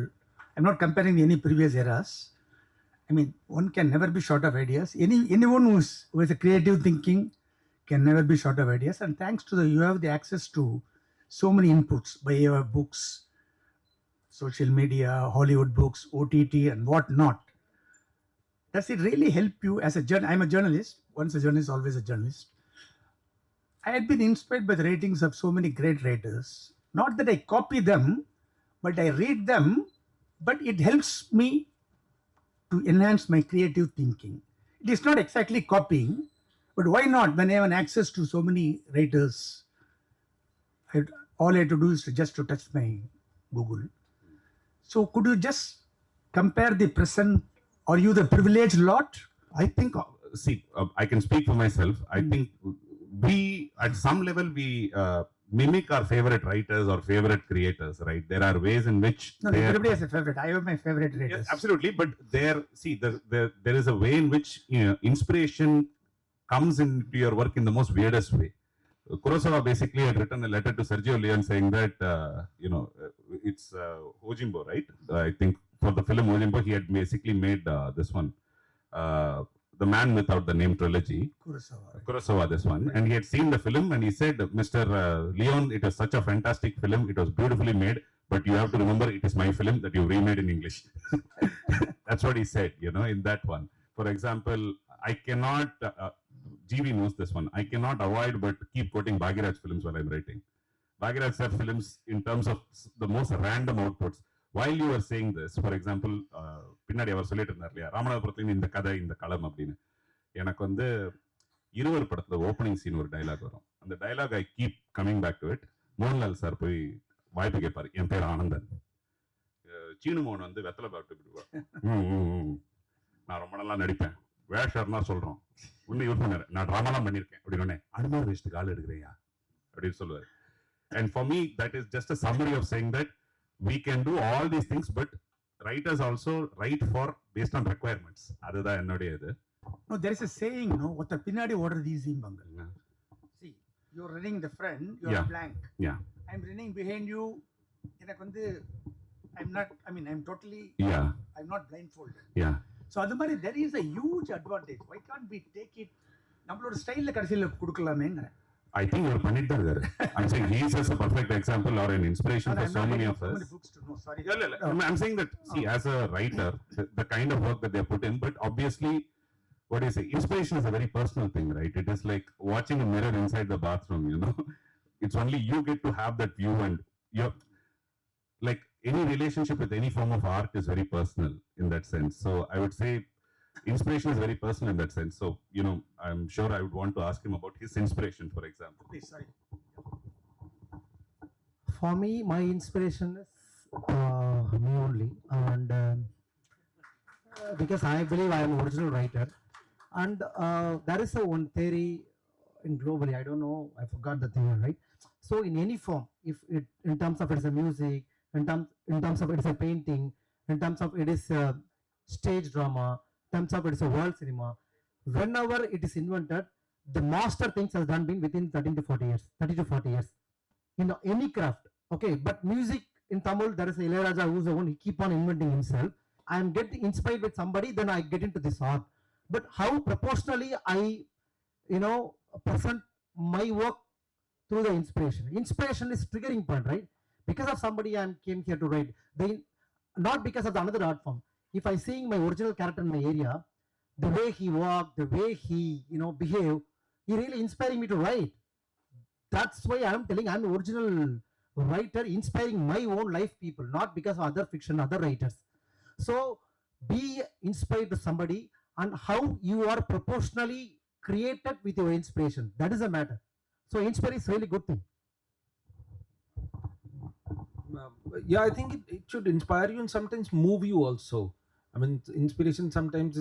I'm not comparing any previous eras. I mean, one can never be short of ideas. Anyone who has a creative thinking can never be short of ideas. And thanks to you have the access to so many inputs by your books, social media, Hollywood books, OTT, and what not. Does it really help you as a journalist? I'm a journalist. Once a journalist, always a journalist. I had been inspired by the writings of so many great writers. Not that I copy them, but I read them, but it helps me to enhance my creative thinking. It is not exactly copying, but why not? When I have an access to so many writers, all I have to do is just to touch my Google. So could you just compare the present? Are you the privileged lot? I think, I can speak for myself. I think we, at some level, we mimic our favorite writers or favorite creators, right? There are ways in which... No, everybody has a favorite. I have my favorite writers. Yes, absolutely. But there is a way in which inspiration comes into your work in the most weirdest way. Kurosawa basically had written a letter to Sergio Leone saying that, it's Ojimbo, right? I think for the film Ojimbo, he had basically made this one, The Man Without the Name trilogy. Kurosawa, this one. And he had seen the film and he said, Mr. Leone, it was such a fantastic film. It was beautifully made, but you have to remember it is my film that you remade in English. That's what he said, in that one. For example, I cannot, GV knows this one, I cannot avoid but keep quoting Bhagiraj films while I'm writing. Bhagiraj sir films in terms of the most random outputs. While you were saying this, for example, பின்னாடி அவர் சொல்லிட்டு இருந்தார் இல்லையா, ராமநாதபுரத்துலேருந்து இந்த கதை இந்த களம் அப்படின்னு. எனக்கு வந்து இருவர் படத்துல ஓப்பனிங் சீன் ஒரு டைலாக் வரும். அந்த dialogue I keep coming back to it. Mohanlal sir போய் வாய்ப்பு கேட்பாரு, என் பேர் ஆனந்தன், சீனு மோகன் வந்து வெத்தலை பாட்டு விடுவா, நான் ரொம்ப நல்லா நடிப்பேன், வேஷர்னா சொல்றோம், இன்னும் யூஸ் பண்ணாரு, நான் ட்ராமாலாம் பண்ணியிருக்கேன் அப்படின்னு அனுமார் வேஸ்ட்டுக்கு ஆள் எடுக்கிறியா அப்படின்னு சொல்லுவார். And for me, that is just a summary of saying that we can do all these things, but writers also write for based on requirements. அதுதான் என்னுடைய இது. No, there is a saying, no, what the pinadi order these imbangal. See, you're running the front, you're Yeah. blank. Yeah. I'm running behind you. I'm totally, Yeah. I'm not blindfolded. Yeah. So அது மாதிரி there is a huge advantage. Why can't we take it? நம்மளோட ஸ்டைல்ல கடைசியில் கொடுக்கலாமேங்கிற. I think you're பண்ணிட்டு தான் இருக்காரு. I'm saying he is a perfect example or an inspiration for so many of us. No, sorry. I'm saying that, see, as a writer, the kind of work that they put in, but obviously, what do you say, inspiration is a very personal thing, right? It is like watching a mirror inside the bathroom, you know. It's only you get to have that view, and you're like, any relationship with any form of art is very personal in that sense. So I would say inspiration is very personal in that sense. So, you know, I'm sure I would want to ask him about his inspiration, for example. Please, sorry. For me, my inspiration is me only, and because I believe I am an original writer, and there is a one theory in globally, I don't know, I forgot the theory, right? So in any form, if it in terms of it's a music, in terms of it's a painting, in terms of it is a stage drama, in terms of it's a world cinema, whenever it is invented, the master things has done been within 30 to 40 years in any craft. Okay, but music in Tamil, there is a Ilayaraja who's the one, he keep on inventing himself. I am getting inspired with somebody, then I get into this art. But how proportionally I, present my work through the inspiration. Inspiration is triggering point, right? Because of somebody I came here to write. Not because of the another art form. If I seeing my original character in my area, the way he walk, the way he, behave, he really inspiring me to write. That's why I am telling I'm an original writer inspiring my own life people, not because of other fiction, other writers. So be inspired to somebody, and how you are proportionally created with your inspiration. That is the matter. So inspiration is really good thing. Yeah, I think it should inspire you and sometimes move you also. I mean, inspiration sometimes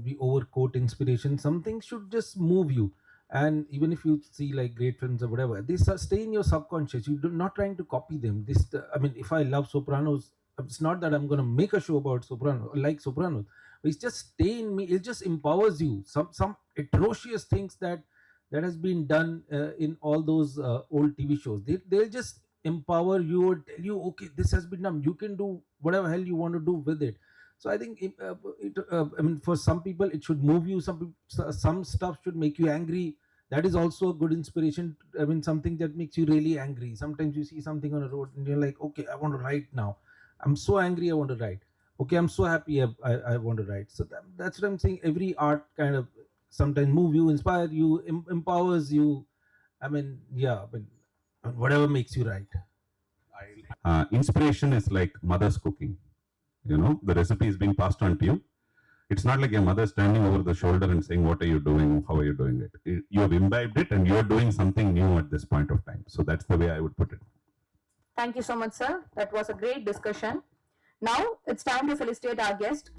we overquote inspiration. Some things should just move you. And even if you see like great films or whatever, they stay in your subconscious. You're not trying to copy them. If I love Sopranos, it's not that I'm going to make a show about Sopranos, like Sopranos. It's just stay in me. It just empowers you. Some atrocious things that has been done in all those old TV shows. They'll just empower you or tell you, okay, this has been done. You can do whatever hell you want to do with it. So I think for some people it should move you. Some stuff should make you angry. That is also a good inspiration. Something that makes you really angry. Sometimes you see something on a road and you're like, okay, I want to write now. I'm so angry, I want to write. Okay, I'm so happy, I want to write. So that's what I'm saying. Every art kind of sometimes move you, inspire you, empowers you. Whatever makes you write. Inspiration is like mother's cooking. The recipe is being passed on to you. It's not like your mother standing over the shoulder and saying, what are you doing? How are you doing it? You have imbibed it and you're doing something new at this point of time. So that's the way I would put it. Thank you so much, sir. That was a great discussion. Now it's time to felicitate our guest.